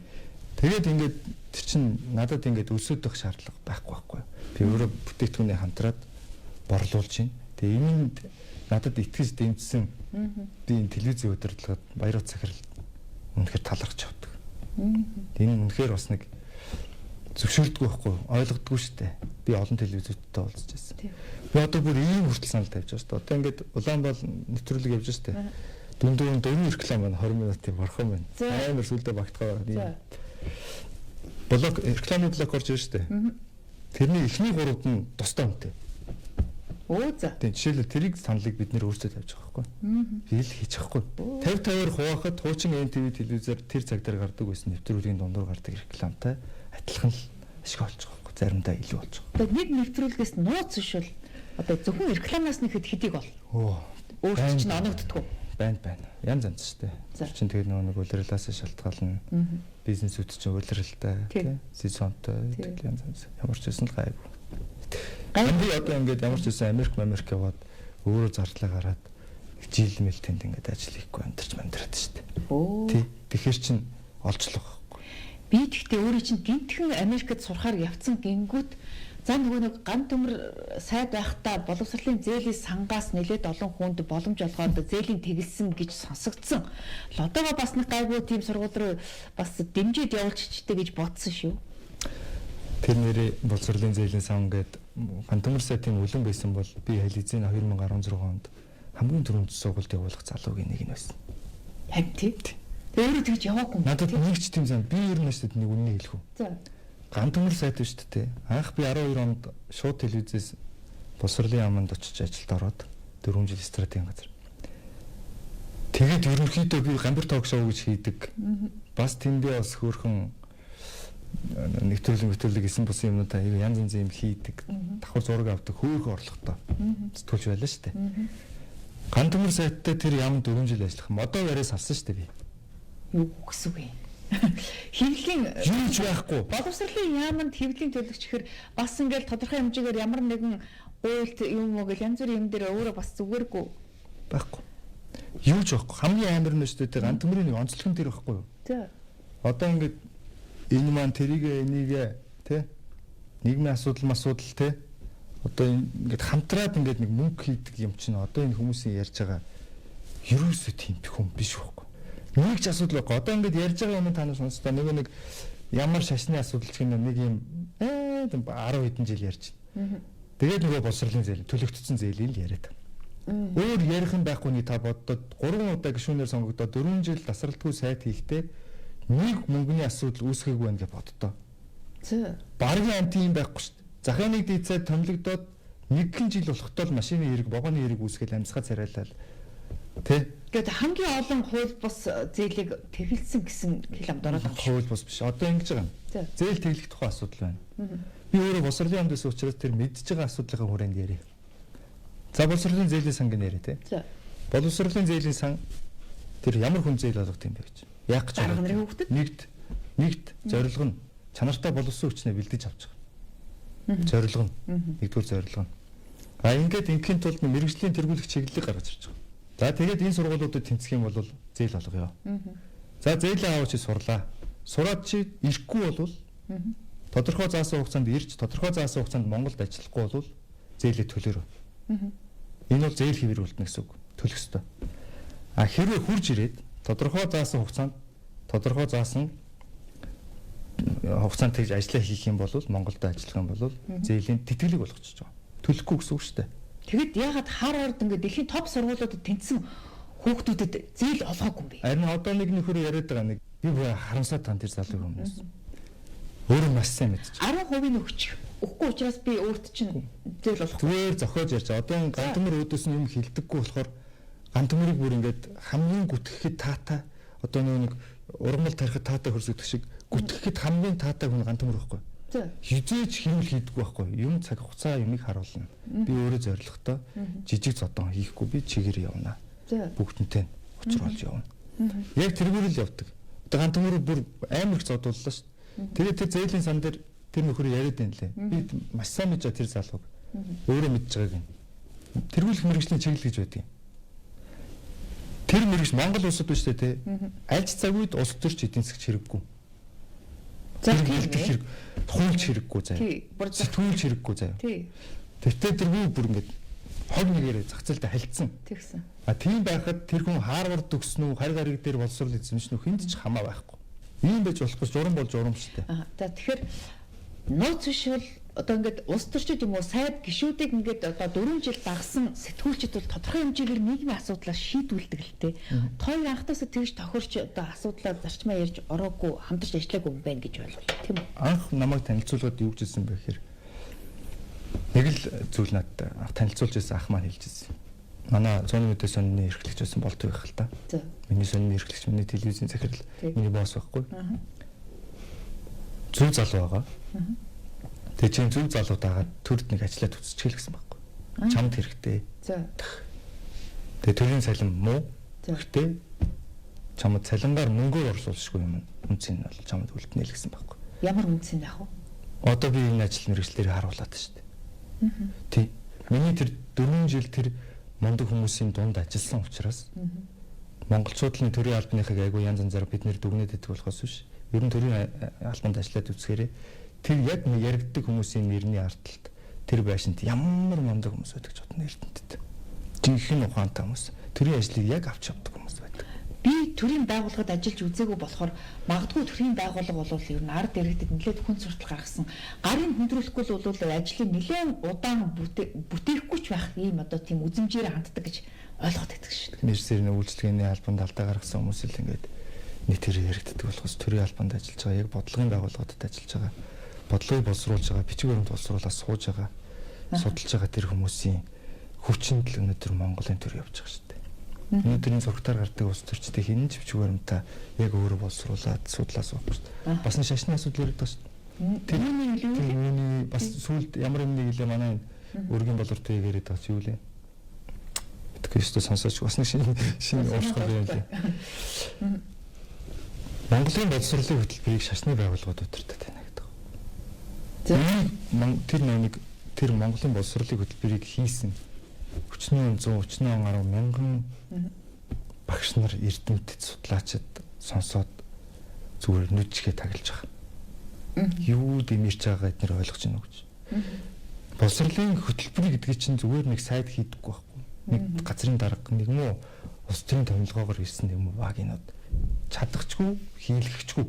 Тэгээд ингээд тэр чин надад ингээд өсөдөх шаардлага байхгүй. Би өөрөө бүтээгдэхүүнээ хамтраад борлуулж байна. Тэгээ энэнд надад итгэж дэмжсэн би энэ телевизийн удирдлагад баярууд захирал үнэхээр талархаж авдаг. Энэ үнэхээр бас нэг зөвшөөрдөггүй байхгүй ойлгодгүй шүү дээ. Би олон телевизүүдтэй уулзж байсан. Би одоо бүр ийм хүртэл санал тавьж байгаа шүү дээ. Одоо ингээд Улаанбаал нэвтрүүлэг явж шүү дээ. Дүндүүн дөрвөн реклам байна 20 минутын борхон байна. Амар сүлдээ багтгаа. Блок рекламын блок орж ирж штэ. Тэрний эхний гурав нь тустай үнэтэй. Оо за. Тийм жишээлбэл тэрийг саналыг бид нэр өөрсдөө тавьж байгаа байхгүй. Би л хийж байхгүй. 50-50-аар хуваахад хуучин MTV телевизээр тэр цаг дээр гардаг байсан нэвтрүүлгийн дундуур гардаг рекламтай адилхан л ашиг олж байгаа байхгүй. Заримдаа илүү болж байгаа. Тэгээд нэг нэвтрүүлгээс нууц шишвэл одоо зөвхөн рекламаас нэхэд хэдийг бол. Өөрчлөлт чинь оногддгоо. Байна. Янз янз штэ. Чин тэгээд нэг улирлаас шалтгаална. Бизнесүүд чинь улирлалтай тий. Сезонтой тэгээд янз. Ямар ч байсан л гайгүй. Би одоо ингээд ямар ч байсан Америк яваад өөрөө зардлаа гараад жил мэл тэнд ингээд ажил хийхгүй амьдраад штэ. Тий. Тэгэхээр чин олжлоо байхгүй. Би тэгтээ өөрөө чин гинтхэн Америкт сурахаар явцсан гингүүд за нөгөө нэг ган төмөр сайд байхдаа боловсролын зээлийн сангаас нэлээд олон хүнд боломж олгоод зээлийн тэгэлсэн гэж сонсогдсон. Лодогоо бас нэг гайгүй тийм сургууль руу бас дэмжиж явуулчихжээ гэж бодсон шүү. Тэр нэрээ боловсролын зээлийн сан гэдэг ган төмөр сайтын үлэн байсан бол би хэлизэн 2016 онд хамгийн түрүүнд сургуульд явуулах залуугийн нэг нь байсан. Яг тийм. Тэр өөрөө тэгж яваагүй. Надад нэг ч тийм сан би ер нь нэсэд нэг үнэ хэлэх үү. За. Ган төмөр сайт биш үү? Анх би 12 онд шууд телевизээс боловсролын яамд очиж ажилд ороод 4 жил стратегийн газар. Тэгээд ерөнхийдөө би гамбар ток шоу гэж хийдэг. Бас тэндээ бас хөөрхөн нэвтрүүлэг эсэн бусын юмнуудаа янз янз юм хийдэг. Давхар зураг авдаг хөөрхөн орлоготой. Сэтгүүлч байлаа шүү дээ. Ган төмөр сайттай тэр яамд 4 жил ажиллах. Модоо яриа салсан шүү дээ би. Юу гэсэн үг вэ? Хэвлэлийн юу ч байхгүй. Боловсролын яамд хэвлэлийн төлөгч ихэр бас ингээл тодорхой хэмжээгээр ямар нэгэн уйлт юм уу гэл янз бүрийн юм дээр өөрөө бас зүгээргүй байхгүй. Юу ч байхгүй. Хамгийн амар нь шүү дээ. Ган төмрийн нэг онцлог нь тэр байхгүй юу? За. Одоо ингээд энэ маань тэрийг энийг тий нийгмийн асуудал тий одоо ингээд хамтраад ингээд нэг мөнгө хийдэг юм чинь одоо энэ хүмүүсийн ярьж байгаа ерөөсөө тийм хүн биш байхгүй. Нэг ч асуудал байхгүй. Одоо ингээд ярьж байгаа юм та нар сонсдоо нэг ямар шашны асуудал ч гэнэ нэг юм 10 хэдэн жил ярьж байна. Тэгээд нөгөө боловсролын зээл төлөгдсөн зээлийг л яриад. Өөр ярих юм байхгүй нэг та боддод 3 удаа гишүүнээр сонгогдоод 4 жил тасралтгүй сайт хийхдээ нэг мөнгөний асуудал үүсгэхгүй байна гэж боддоо. Зөө. Баргийн амт юм байхгүй шүү дээ. Захааны дийцээ томилогдоод нэгэн жил болохтой л машины хэрэг, вагоны хэрэг үүсгээл амьсгаа царайлал. Тэ? Гэт хамгийн олон хууль бус зээлийг тэгэлсэн гэсэн хэл амд ороод байна. Хууль бус биш. Одоо ингэж байгаа юм. Зээл тэглэх тухай асуудал байна. Би өөрөө боловсролын яамд байсан учраас тэр мэдж байгаа асуудлынхаа хүрээнд ярив. За боловсролын зээлийн санг нэрээ тэ. За. Боловсролын зээлийн сан тэр ямар хүн зээл болгох юм бэ гэж. Яг гэж байна. Нэгт зорилго нь чанартай боловсон хүчнээ бэлдэж авч байгаа. Зорилго нь нэгдүгээр зорилго нь. Ингээд ингийн тулд мэрэгжлийн тэргүүлэх чиглэлийг гаргаж ирж байгаа. За тэгээд энэ сургуулиудад тэнцэх юм бол зээл олгоё. За зээлээ аваач сурлаа. Сураад чи ирэхгүй бол тодорхой заасан хугацаанд ирж тодорхой заасан хугацаанд Монголд ажиллахгүй бол зээлээ төлөөрөө. Энэ бол зээл хэвээр үлдэнэ гэсэн үг. Төлөх ёстой. А хэрвээ хурж ирээд тодорхой заасан хугацаанд тэгж ажиллаа хийх юм бол Монголд ажиллах юм бол зээлийн тэтгэлэг болгочихж байгаа. Төлөхгүй гэсэн үг шүү дээ. Тэгэд ягаад Харвард ингээд дэлхийн топ сургуулиудад тэнцсэн хүүхдүүдэд зээл олгоогүй юм бэ? Харин одоо нэг нөхөр яриад байгаа нэг би харамсаад тань тэр залуу хүмүүс. Өөрөө маш сайн мэдчих. 10% нь өгөхгүй учраас би өөрт чинь зээл олох. Зүгээр зохиож ярьж одоо энэ гантөмөр өөдөөс нь юм хилдэггүй болохоор гантөмөрийг бүр ингээд хамгийн гүтгэхэд таатай одоо нэг ургамал тарихад таатай хөрсөгдөх шиг гүтгэхэд хамгийн таатай хүн гантөмөр байхгүй. Хизээч хийвэл хийдэггүй байхгүй. Юм цаг хугацаа юмыг харуулна. Би өөрөө зоригтой жижиг зодон хийхгүй би чигээр явна. Бүгднтэй уучруулж явна. Яг тэргээр л явдаг. Одоо гантөмөр бүр амар их зодууллаа шүү. Тэгээд тэр зээлийн сан дээр тэр нөхөр яриад байна лээ. Би маш сайн мэдэж тэр залууг. Өөрөө мэдж байгааг нь. Тэргүүлэх мэргэжлийн чиглэл гэж байдаг. Тэр мэргэж Монгол улсад биш үү те? Аль ч цаг үед улс төрч эдийн засгч хэрэггүй. Зэрэг хуулж хэрэггүй заяа. Сэтгүүлж хэрэггүй заяа. Тэгтээ тэргүй бүр ингээд хог нэгээр зах зээлдээ халдсан. Тэгсэн. Тийм байхад тэр хүн Харвард төгснө үү, харь гариг дээр боловсрол эзэмшнэ үү, хүнд ч хамаа байхгүй. Ийм байж болохгүй журам бол журам шүү дээ. За тэгэхээр нууц биш бол одоо ингээд улс төрчид юм уу сайд гишүүдийг ингээд одоо 4 жил дагсан сэтгүүлчид бол тодорхой хэмжээгээр нийгмийн асуудлаа шийдүүлдэг л дээ. Тоо анхтаасаа тэгж тохирч одоо асуудлаа зарчмаа ярьж ороогүй хамтарч ажиллаагүй юм байна гэж ойлголоо тийм үү? Анх намайг танилцуулгаад юу гэж хэлсэн бэ гэхээр нэг л зүйл надад танилцуулж байсан ах маань хэлж ирсэн. Манай зүүн мэдээ сонины эрхлэгч байсан болдог байх л та. Миний сонины эрхлэгч миний телевизийн захирал миний босс байхгүй. Зөв залуу байгаа. Тэгээ чинь зөв залуу дагаад төрд нэг ажиллаад үсчихэл гэсэн байхгүй. Чамд хэрэгтэй. Тэгээ төрийн цалин муу. Хэрэгтэй. Чамд цалингаар мөнгөөр орсуулшгүй юм. Үнцэн нь бол чамд үлднэ л гэсэн байхгүй. Ямар үнцэн яах вэ? Одоо би энэ ажил мэргэжлэрийг харуулад шүү дээ. Тий. Миний тэр 4 жил тэр мундаг хүмүүсийн дунд ажилласан учраас монголчуудын төрийн албаныхыг айгүй янз янзаар бид нэр дүгнээд идэх болохоос биш. Ер нь төрийн албанд ажиллаад үзэхээрээ тэр яг яригддаг хүмүүсийн нэрний ардталт тэр байшинт ямар мундаг хүмүүс байдаг ч бодно эрдэнэт. Жинхэнэ ухаантай хүмүүс. Төрийн ажлыг яг авч явдаг хүмүүс байдаг. Би төрийн байгууллагад ажиллаж үзээгүй болохоор магадгүй төрийн байгууллага бол ер нь ард иргэдэд нэлээд хүн суртал гаргасан. Гарын хөндрүүлэхгүй л бол ажлыг нэлээд удаан бүтээхгүй ч байх ийм одоо тийм үзэмжээр ханддаг гэж ойлгоод байдаг шүү дээ. Нэрсэрийн үйлчлэгээний албанд алдаа гаргасан хүмүүс л ингээд нийт хэрэг яригддаг болохоос төрийн албанд ажиллаж байгаа яг бодлогын байгууллагуудад ажиллаж байгаа бодлогыг боловсруулж байгаа бичиг баримт боловсруулаад сууж байгаа судалж байгаа тэр хүмүүсийн хүчинд л өнөөдөр Монголын төр явж байгаа шүү дээ. Өнөөдрийн зургатаар гардаг улс төрчтэй хинэн ч бичиг баримтаа яг өөрөө боловсруулаад судлаа суух шүү дээ. Бас нэг шашны асуудал яригддаг шүү дээ. Тэр бас сүүлд ямар юм нэг илээ манай өргөн боловсролтой яриад байгаа чи юу лээ. Тэгээсээ сонсооч бас нэг шинэ ууршгүй юм лээ. Монголын боловсролын хөтөлбөрийг шашны байгууллагууд удирдах байна гэдэг. Тэр Монголын боловсролын хөтөлбөрийг хийсэн 130 гаруй мянган багш нар эрдэмтэд судлаачид сонсоод зүгээр нүдчгээ таглаж байгаа. Юу дэмэрч байгаа эднэр ойлгож байна уу гэж. Боловсролын хөтөлбөр гэдэг чинь зүгээр нэг сайд хийдэггүй байхгүй. Нэг газрын дарга нэг юм уу улс төрийн томилгоогоор ирсэн юм уу багийнууд чадахчгүй хийлгэхчгүй.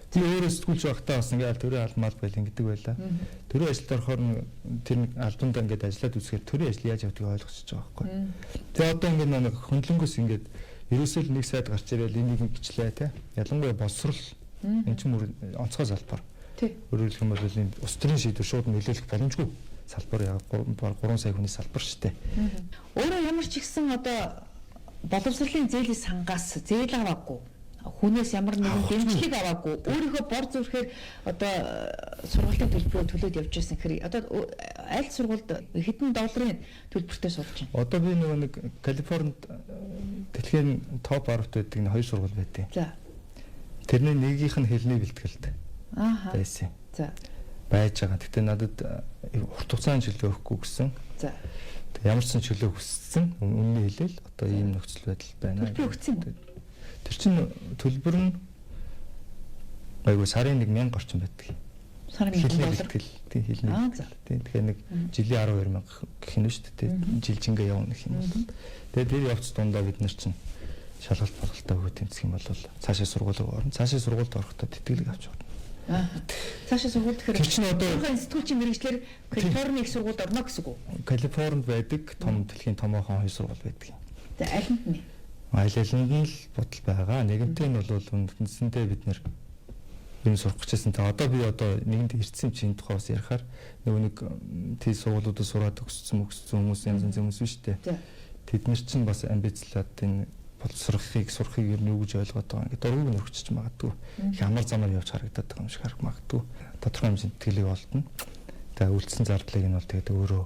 Тэр өөрөө сэтгүүлч байхдаа бас ингээд төрийн албан байл ингэдэг байлаа. Төрийн ажилд орохоор тэр нэг албанд ингээд ажиллаад үзэхээр төрийн ажил яаж явдгийг ойлгочихж байгаа байхгүй. Тэгээ одоо ингээд нэг хөндлөнгөөс ингээд ерөөсөө л нэг сайд гарч ирэл энийг гिचлээ те. Ялангуяа боловсрол энэ ч мөр онцгой салбар. Өөрөөр хэлэх юм бол энэ улс төрийн шийдвэр шууд нөлөөлөх боломжгүй салбар яг 3 сая хүний салбар шүү дээ. Өөрөө ямар ч ихсэн одоо боловсролын зээлийн сангаас зээл аваагүй хүнээс ямар нэгэн дэмжлэг аваагүй өөрийнхөө бор зүрхээр одоо сургалтын төлбөрөөр төлөөд явж байсан хэрэг одоо аль сургуульд хэдэн долларын төлбөртэй сурч байна. Одоо би нэг Калифорнид дэлхийн топ 10-т байдаг нэг 2 сургууль байдیں۔ За. Тэрний нэгийнх нь хэлний бэлтгэлтэй. Байсан. За. Байж байгаа. Гэтэ надад урт хугацааны чөлөө өгөхгүй гэсэн. За. Ямар ч чөлөө хүссэн үнний хэлээл одоо ийм нөхцөл байдал байна. Төлбөр өгсөн юм. Тэр чинь төлбөр нь айгуу сарын 1000 орчим байдаг. Сарын 1000 бэлтгэл тийм хэлний. Тийм тэгэхээр нэг жилийн 12000 гэх юм шүү дээ. Жилжингээ явна гэх юм бол. Тэгээд тэр явц дундаа бид нар чинь шалгалт болголтоо өгөө тэмцэх юм бол цаашаа сургууль орно. Цаашаа сургуульд орохдоо тэтгэлэг авч болно. Цаашаа сургууль тэгэхээр тэр чинь одоо сэтгүүлчийн мэргэжлэр Калифорни их сургуульд орно гэсэн үг үү? Калифорнид байдаг том дэлхийн томоохон хоёр сургууль байдаг. За аль нь? Аль нь л бодол байгаа. Нэгэнтээ нь бол үндсэндээ бид нэр юм сурах гэжсэн. Та одоо би одоо нэгэнд ирсэн чинь тухай бас ярихаар нэг тий сургуулиудад сураад өгсөн хүмүүс янз янз хүмүүс биш үү? Тэд нар чинь бас амбицлаад энэ боловсрохыг сурахыг ер нь юу гэж ойлгоод байгаа. Ингээд дургуг нь өргөчж магадгүй. Их амар замаар явж харагдаад байгаа юм шиг харах магадгүй. Тодорхой хэмжээнд тэтгэлэг олдно. Тэгээ үлдсэн зардлыг нь бол тэгээд өөрөө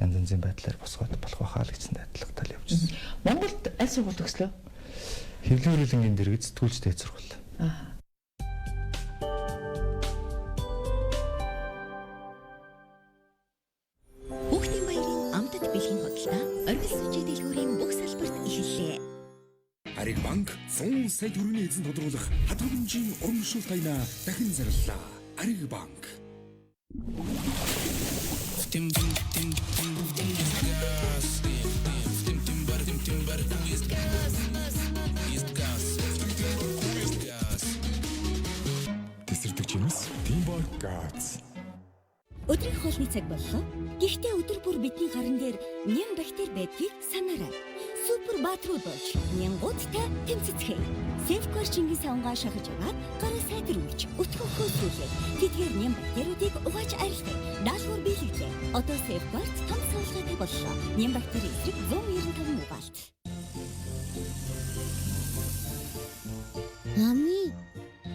янз янзын байдлаар босгоод болох байхаа л гэсэн найдвартай л явжсэн. Монголд аль сургууль төгслөө? Хэвлэл хөрөлнгийн дэргэд сэтгүүлч дээд сургууль. Хүүхдийн баярын амтд бэлгийн хөтөлбөр оргил сүжиг дэлгүүрийн бүх салбарт эхэллээ. Ариг банк 100 сая төгрөгийн эзэн тодруулах хадгаламжийн урамшуулт аяна дахин зарлаа. Ариг банк. Тесэрдэгчнээс Teamwork Gas. Өдрийн хоолны цаг боллоо. Гэхдээ өдөр бүр бидний гаран дээр ням бактери байдгийг санаарай. Супер баатрууд болж нянгуудтай тэмцэцгээе. Safeguard Чингис савнгаа шахаж аваад гараа сайдруулж өтгөхөө зүйлээ. Тэдгээр ням бактериудыг угааж арилгая. Даалгавар биелэгдлээ. Одоо Safeguard том суулгаатай боллоо. Ням бактери эсрэг 195 угаалт. Ами,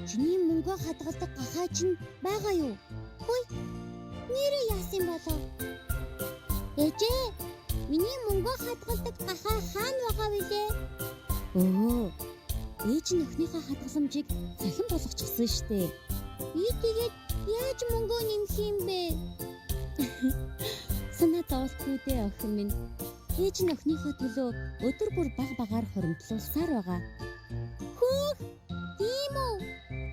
чиний мөнгө хадгалдаг гахаа чинь байгаа юу? Хөөе. Нэрээ яасан болоо? Ээжээ, миний мөнгө хадгалдаг гахаа хаана байгаа вүлээ? Өө, ээж нь өхнийхөө хадгаламжийг цахим болгочихсон штэ. Би тэгээд яаж мөнгө нэмэх юм бэ? Санаа зовлтгүй дээ охин минь. Ээж нь өхнийхөө төлөө өдөр бүр баг багаар хоримтлуулсаар байгаа. Хөөх, тийм үү?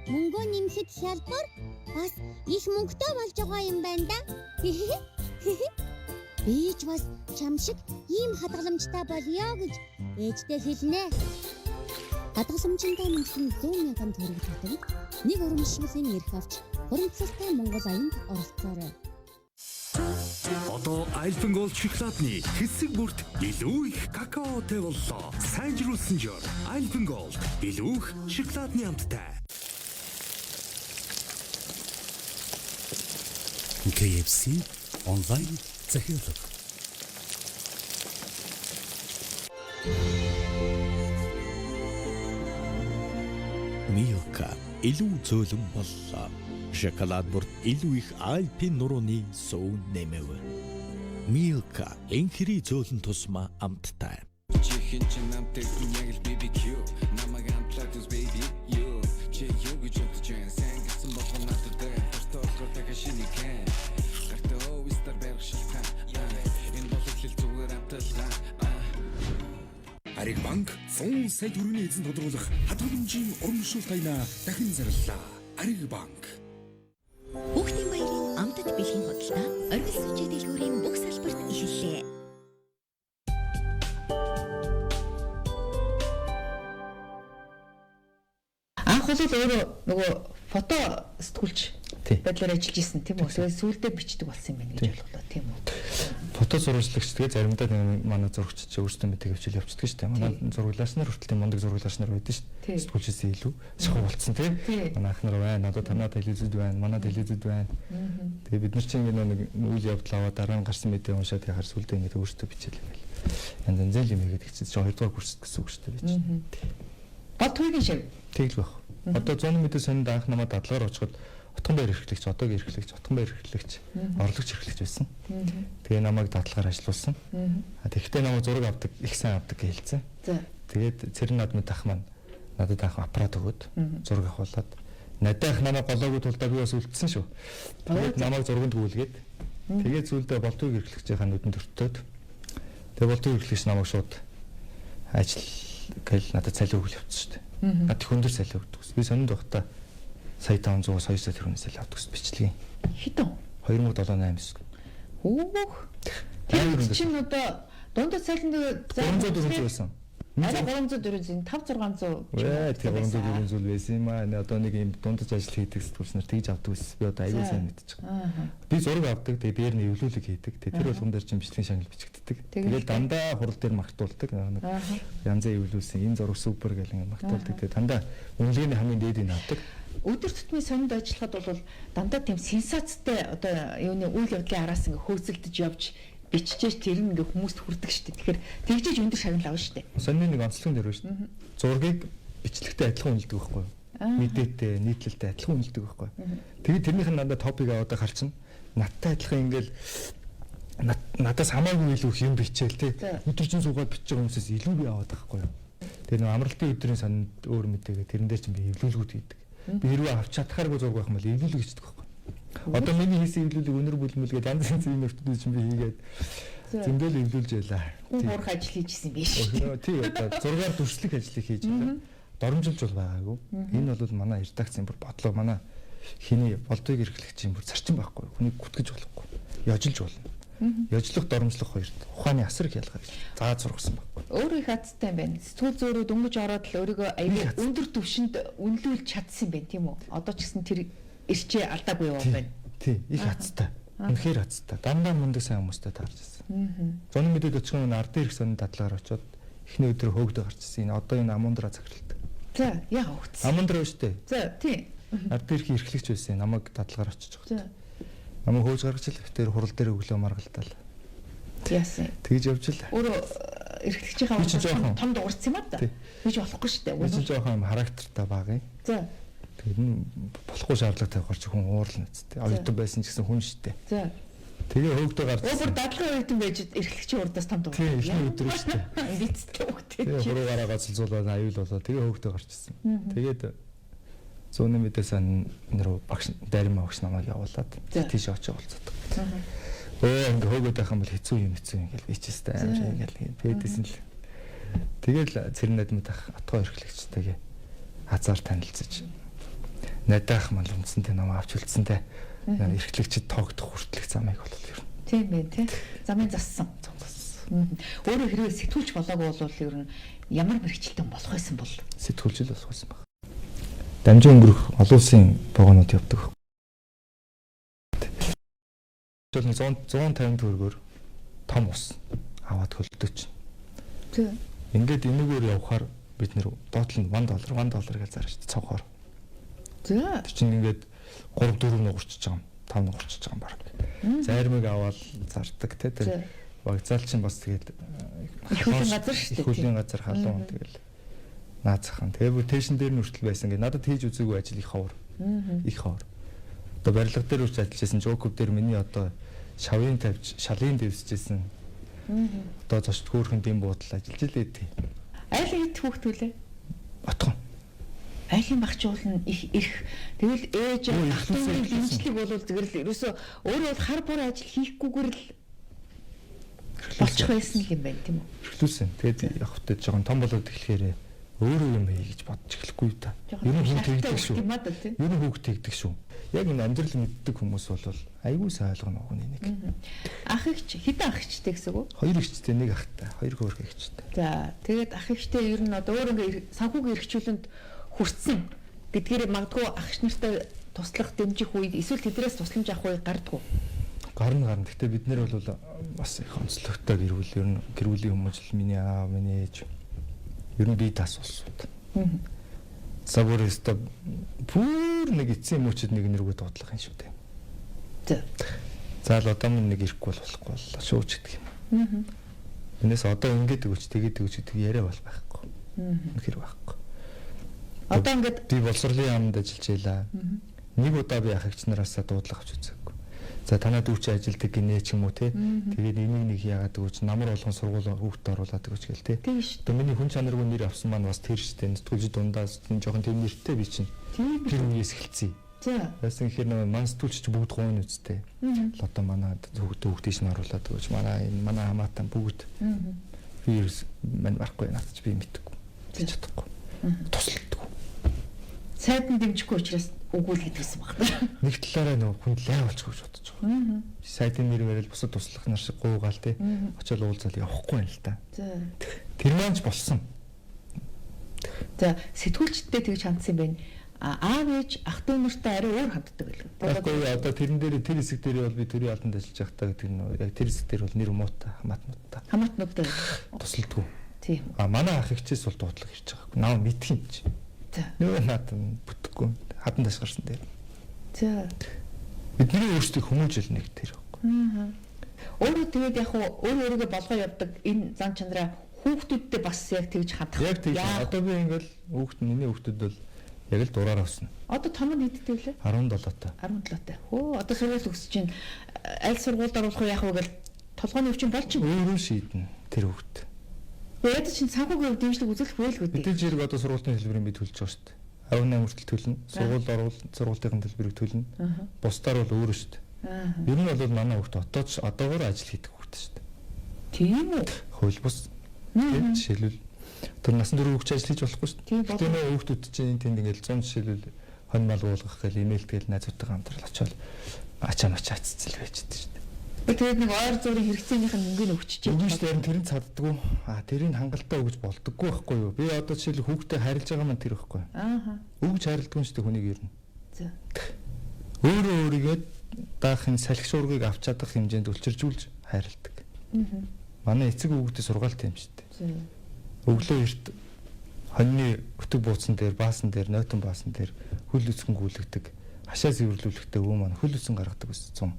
Мөнгө нэмэхэд хялбар бас их мөнгөтэй болж байгаа юм байна да. Бич бас чам шиг ийм хадгаламжтай болёо гэж ээжтэй хэлнэ. Хадгаламжтай нэмсэн 100,000 төгрөг татварыг нэг урамшуулын эрх авч хуримтлалтай Монгол аянд оролцоорой. Одоо Alpen Gold шоколадны хэсэг бүрт илүү их какаотой боллоо. Сайжруулсан жор Alpen Gold илүү их шоколадны амттай. KFC онлайн захиалга. Milka илүү зөөлөн боллоо. Шоколад бүрт илүү их Alpine нурууны сүү нэмэв. Milka энхри зөөлөн тусмаа амттай. Чихэн чин амттай яг л BBQ намайг амтлаад үз baby you чи юу гэж бодож байна сан гэсэн болгон надад тортоор тагшиний кэн гартаа овстар барих шалтгаан энэ боловсрол зүгээр амтлаа. Ариг банк 100 сая төгрөгийн эзэн тодруулах хадгаламжийн урамшуулт аяна дахин зарлаа. Ариг банк. Хүүхдийн баярын амтд бэлгийн хөтөлбөр оргил сүжиг дэлгүүрийн бүх салбарт эхэллээ. Анх бол өөрөө нөгөө фото сэтгүүлч байдлаар ажиллаж исэн тийм үү? Тэгээд сүүлдээ бичдэг болсон юм байна гэж ойлголоо тийм үү? Фото зурагчлагч тэгээ заримдаа манай зурагч чи өөрсдөө мэдээ хөвчл явчихдаг шүү дээ. Манай зурглаач нар хүртэл мундаг зурглаач нар байдаг шүү дээ. Сэтгүүлчээсээ илүү шахуу болцсон тийм. Манай ах нар байна. Одоо танаа телевизэд байна. Манай телевизэд байна. Тэгээ бид нар чи нэг үйл явдал аваад дараа нь гарсан мэдээ уншаад яхаар сүлдээ ингэ өөрсдөө бичээл юм байл. Янз янз юм хийгээд хэвчээ чи 2 дугаар курст гэсэн үг шүү дээ би чи. Бод түүгийн шиг. Тэгэл байх. Одоо 100 мэдээ сонинд анх намайг дадлгаар очиход Отгон баяр эрхлэгч, одоогийн эрхлэгч, Отгон баяр эрхлэгч, орлогч эрхлэгч байсан. Тэгээ намайг дадлахаар ажиллуулсан. Тэгэхдээ намайг зураг авдаг, их сайн авдаг гэж хэлсэн. Тэгээд цэрэн надад ах маань надад анх аппарат өгөөд зураг авахуулаад надад намайг голоогүй тулдаа би бас үлдсэн шүү. Тэгээд намайг зурганд гүйлгээд тэгээд зүйлдээ болдгоо эрхлэгчийн нүдэнд өртөөд тэгээд болдгоо эрхлэгч намайг шууд ажил гэл надад цалин өгөл явуулсан шүү дээ. Над хүндэр цалин өгдөг. Би сонинд байхдаа сая 500-аас 200 төгрөгийн цалин авдаг ус бичлэгийн. Хэдэн? 2007-8 гэсэн. Өөх. Тэр чинь одоо дундад цалин 300 байсан. Арай 300 400 5 600 тий 300 зүйл байсан юм аа. Одоо нэг юм дундаж ажил хийдэг сэтгүүлч нар тэгж авдаг ус. Би одоо аягүй сайн мэдчихэж байгаа. Би зураг авдаг. Тэгээ биер нь эвлүүлэг хийдэг. Тэгээ тэр болгон дээр чинь бичлэгийн шангал бичигддэг. Тэгээд дандаа хурал дээр магтуулдаг. Янзаа эвлүүлсэн энэ зураг супер гэх юм магтуулдаг. Тэгээ дандаа үнэлгээний хамгийн дээдийг авдаг. Өдөр тутмын сонинд ажиллахад бол дандаа тийм сенсацтай одоо юуны үйл явдлын араас ингээ хөөцөлдөж явж биччихэж тэр нь ингээ хүмүүст хүрдэг шүү дээ. Тэгэхээр тэгжиж өндөр шагнал авна шүү дээ. Сонины нэг онцлог дээр байна шүү дээ. Зургийг бичлэгтэй адилхан үнэлдэг байхгүй юу? Мэдээтэй, нийтлэлтэй адилхан үнэлдэг байхгүй юу? Тэгээд тэрнийх нь дандаа топик аваад харчин надтай адилхан ингээл надаас хамаагүй илүү их юм бичээл тий. Өдөржин суугаад бичиж байгаа хүмүүсээс илүү би аваад байхгүй юу? Тэр нэг амралтын өдрийн сонинд өөр мэдээгээ тэрэн дээр чинь би эвлүүлгүүд хийдэг. Би хэрвээ авч чадхааргүй зураг байх юм бол эвлүүлэг хийдэг байхгүй юу? Одоо миний хийсэн эвлүүлэг өнөр бүлмэлгээд янз янзын нөхдөд чинь би хийгээд зөндөл эвлүүлж байлаа. Хүн уурах ажил хийжсэн биш. Тий одоо зургаар дүрслэх ажлыг хийж байлаа. Доромжилж бол байгаагүй. Энэ бол манай редакцийн бүр бодлоо манай хиний болдгийг эрхлэгчийн бүр зарчим байхгүй. Хүнийг гүтгэж болохгүй. Яжилж болно. Яжлах доромжлох хоёрт ухааны асар их ялгаа гэж зааж сургасан байхгүй. Өөрөө их хацтай юм байна. Сэтгүүл зөөрөө дөнгөж ороод л өөрийгөө аягүй өндөр түвшинд үнэлүүлж чадсан юм байна тийм үү? Одоо ч гэсэн тэр ирчээ алдаагүй юм байна. Тий, их хацтай. Үнэхээр хацтай. Дандаа мундаг сайн хүмүүстэй таарч ирсэн. Зуны мэдээд очих нь ардын ирэх сонин дадлагаар очиод эхний өдөр хөөгдөө гарч ирсэн. Энэ одоо энэ амундра захиралтай. За, яа хөөгдсөн. Амундра шүү дээ. За, тий. Ардын ирэх эрхлэгч байсан. Намайг дадлагаар очиж байгаа. Намайг хөөж гаргаж ил тэр хурал дээр өглөө маргалтал. Яасан. Тэгж явж л. Өөрөө эрхлэгчийнхаа том дуурсан юм а да. Гэж болохгүй шүү дээ. Би ч жоохон характертай баг юм. За. Тэгээд болохгүй шаардлага тавих гарч хүн уурлна үсттэй. Оюутан байсан ч гэсэн хүн шүү дээ. За. Тэгээ хөөгдөө гарч. Өөр дадлагын оюутан байж эрхлэгчийн урдаас том дуурсан. Тийм, эхний өдөр шүү дээ. Эцтэй хөгтэй. Тэгээ хуруугаараа гацалзуулаад аюул болоо. Тэгээ хөөгдөө гарч ирсэн. Тэгээд зүүнний мэдээсэн нэр багш дайрмаа багш намайг явуулаад тийш очиж уулзаад. Ингээ хөөгд байх юм бол хэцүү юм ингээл бичээстэй амар ингээл тэгээдсэн л. Тэгэл цэрэн найдмад ах отгоо эрхлэгчтэйгээ хазаар танилцаж найдаах мал үндсэнтэй намайг авч үлдсэнтэй эрхлэгчд тоогдох хүртэлх замыг бол ер нь. Тийм байх тий. Замын зассан. Өөрөө хэрвээ сэтгүүлч болоогүй бол ер нь ямар мэрэгчлэн болох байсан бол сэтгүүлч л болох байсан баг. Дамжин өнгөрөх олон улсын богонууд явдаг. Жишээл нь 150 төгрөгөөр том ус аваад хөлдөөч. Тийм. Ингээд энэгээр явхаар бид нэр доотлон $1 гэж зарж цонхоор. За. Тэр чинь ингээд 3-4 нугарчж байгаа юм. 5 нугарчж байгаа юм баг. Зармыг аваад зардаг те тэр вокзал чинь бас тэгээд их хөлийн газар шүү дээ. Их хөлийн газар халуун тэгэл наацхан. Тэгээ бүр тэшн дээр нь хүртэл байсан. Ингээд надад хийж үзээгүй ажил их ховор. Их ховор. Одоо барилга дээр үрж ажиллаж байсан жокуп дээр миний одоо шавын тавьж шалын дэвсэжсэн. Одоо зочд хөөрхөн дэм буудал ажиллаж илээ тий. Айл хэд хүүхдүүлээ? Отгоо. Айлын багч уулна их ирэх. Тэгэл ээж ахтууны линчлэг бол зүгээр л ерөөсөө өөрөө бол хар бор ажил хийхгүйгээр л болчих байсан юм байна тийм үү? Эхлүүлсэн. Тэгээд яг хөтөж жоохон том болоод эхлэхээр өөрөө юм хий гэж бодож эхлэхгүй та. Ер нь хүн тэгдэг шүү. Ер нь хүүхд тэгдэг шүү. Яг энэ амьдрал мэддэг хүмүүс бол айгүй сайн ойлгоно хүний нэг. Ах ихч хэдэн ах ихчтэй гэсэн үг? 2 ихчтэй 1 ахтай, 2 хөөрхөн ихчтэй. За тэгээд ах ихчтэй ер нь одоо өөр ингээ санхүүгийн эрхчлүүлэнд хүрсэн гэдгээр магадгүй ах ич нартай туслах дэмжих үед эсвэл тэдрээс тусламж авах үед гардггүй. Гарна. Гэхдээ бид нэр бол бас их онцлогтой гэрүүл ер нь гэрүүлийн хүмүүжил миний аав, миний ээж ер нь бие тас болсууд. Сабуриста бүр нэг эцсийн мөчөд нэг нэргөө дуудлах юм шүү дээ. За л одоо нэг ирэхгүй болохгүй боллоо шүү ч гэдэг юм. Энэс одоо ингэж өгч тэгээд өгч гэдэг яриа бол байхгүй. Үнэхэр байхгүй. Одоо ингээд би боловсролын яамд ажиллаж байлаа. Нэг удаа би ах эгч нараасаа дуудлага авч үзээгүй. За танаа дүүч ажилдаг гинэ ч юм уу те. Тэгээд энийг нэг яагаад өгч намар болгон сургууль хүүхдэд оруулаад өгч гээл те. Одоо миний хүн чанаргүй нэр авсан маань бас тэр штэ. Сэтгүүлч дундаас жоохон тийм нэртэй би чинь. Тэр үеэс эхэлсэн. За. Яасан гэхээр маань сэтгүүлч бүгд гоон үсттэй. Одоо манай хүүхдээс нь оруулаад өгч манай хамаатан бүгд. Би мань барахгүй надад би мэдгүй. Би чадахгүй. Тусалдаг. Сайдан дэмжихгүй учраас үгүй л гэдгийгсэн баг. Нэг талаараа нөгөө хүн лай болчих гэж бодож байгаа. Сайдын нэр мэрэл бусад туслах нар шиг гуугаал те. Очоод уулзаад явахгүй юм л та. Тэр маань ч болсон. За сэтгүүлчдээ тэгж хандсан юм байна. Аав ээж ах дүү нартай арай өөр ханддаг байлгүй. Тэгэхгүй одоо тэрэн дээр тэр хэсэг дээр бол би төрийн албанд ажиллаж байхдаа гэдэг нь яг тэр хэсэг дээр бол нэр муутай хамаатнуудтай. Хамаатнуудтай тусалдгүй. Тийм. Манай ах ихчээс бол дуудлага ирж байгаа. Наа мэдх юм чи. За. Нөө надад бүтэхгүй хадан дашгарсан дээр. За. Бидний өөрсдийг хүмүүжил нэг тэр байхгүй. Өөрөө тэгээд яг өөрийгөө болгоо явдаг энэ зан чанараа хүүхдүүдтэй бас яг тэгж хандах. Яг тэгж. Одоо би ингээл миний хүүхдүүд бол яг л дураар авсан. Одоо том нь хэдтэй вүлээ? 17 та. 17 та. Хөө одоо сургууль өгсөж чинь аль сургуульд оруулах вэ яах вэ гэл толгойн өвчин болж чинь өөрөө шийднэ тэр хүүхд. Тэгээд чинь санхүүгийн дэмжлэг үзүүлэх байлгүй дээ. Бид зэрэг одоо сургуулийн хэлбэрийн бид төлж байгаа шүү дээ. 18 хүртэл төлнө. Сургуульд орвол сургуулийн хэлбэрийг төлнө. Бусдаар бол өөрөө шүү дээ. Ер нь бол манай хүүхд одоогоор ажил хийдэг хүүхд шүү дээ. Тийм үү? Хууль бус. Тэгээд жишээлбэл тэр насан турш хөгч ажил хийж болохгүй шүү дээ. Тэгээд нөө хүүхдүүд чинь тэнд ингээл 100 жишээлбэл хонь мал уулгах гэл имэйл тэгэл найзуудтайгаа хамтрал очивол ачаа цэцэл байждаг шүү дээ. Тэгээд нэг ойр зүрийн хэрэгцээнийх нь мөнгөний өгчөж байгаа шүү дээ. Тэр нь цаддаггүй. Тэрийг хангалттай өгж болдоггүй байхгүй юу? Би одоо жишээлбэл хүүхдэд харилж байгаа маань тэр байхгүй. Өгж харилдгүй шүү дээ хүнийг ер нь. За. Өөрөө өөрийгөө даахын салхи шуургыг авч чадах хэмжээнд өлчиржүүлж хайрладаг. Манай эцэг өвгдөө сургаалт юм шүү дээ. Өглөө эрт хоньны өтөг бууцсан дээр, баасан дээр, нойтон баасан дээр хөл үсгэн гүйлгдэг. Хашаа зэвэрлүүлэхдээ өвөө маань хөл үсэн гаргадаг ус цум.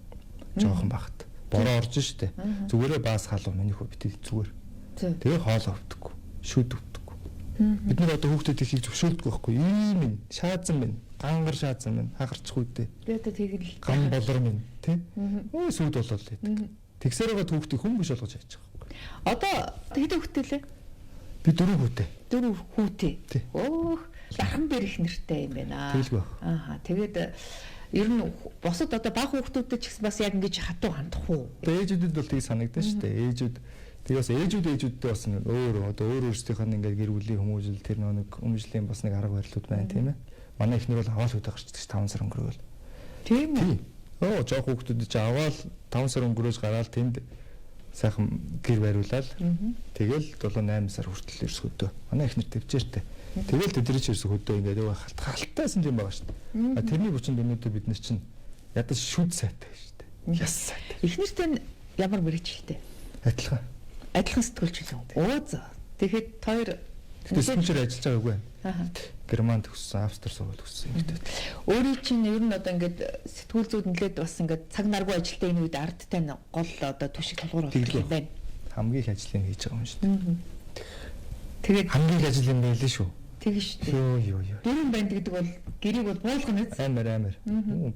Жохон багт. Бороо орж штэ. Зүгээрээ баас халуу миний хөө битээ зүгээр. Тэгээ хоолоо өвдөхгүй. Шүд өвдөхгүй. Бид нар одоо хүүхдэд ихийг зөвшөөрдөг байхгүй. Ийм минь, шаазан минь, гангар шаазан минь, хагарчихгүй дээ. Би одоо тэгэл гам болор минь, тий? Өө сүд болол гэдэг. Тэгсээр байгаа хүүхдийг хүн биш болгож яаж байгаа байхгүй. Одоо хэд хүүхдтэй лээ? Би 4 хүүтэй. 4 хүүтэй. Өөх, лахан бэр их нэртэй юм байна. Тэгэлгүй. Тэгээд ер нь босод одоо баг хүүхдүүдэд ч гэсэн бас яг ингэж хатуу хандах уу? Ээжүүдэд бол тийг санагдсан шүү дээ. Ээжүүд тэгээс ээжүүдтэй бас өөр одоо өөр өөрсдийнх нь ингээд гэр бүлийн хүмүүжил тэр нэг өмжлийн бас нэг арга барилуд байна тийм ээ. Манай ихнэр бол аваад хөдөө гарчдаг 5 сар өнгөрөөл. Тийм үү? Жоох хүүхдүүд чи аваад 5 сар өнгөрөөж гараад тэнд сайхан гэр бариулаад тэгэл 7-8 сар хүртэл ерс хөдөө. Манай ихнэр төвчээртэй. Тэгэл тэдний ч ерс хөдөө ингээд яваа халтгаалтайсан юм байгаа шүү дээ. Тэрний бүчинд өнөөдөр бид нар чинь ядаж шүд сайтай шүү дээ. Яс сайтай. Ихнэртэй ямар мэрэгчлээ? Адилхан. Адилхан сэтгүүлч үү? Оо за. Тэгэхэд хоёр сэтгүүлчээр ажиллаж байгаагүй. Германд төгссөн, Австрид сургууль төгссөн юм гэдэг. Өөрийн чинь ер нь одоо ингээд сэтгүүл зүйд нэлээд бас ингээд цаг наргүй ажилтаа энэ үед ардтай гол одоо түшиг тулгуур болдог юм байна. Хамгийн их ажлыг хийж байгаа юм шүү дээ. Тэгээд хамгийн их ажил юм байлээ шүү. Тэгэж шүү дээ. Юу. Дөрөв банд гэдэг бол гэрийг бол буулгана үз. Амар.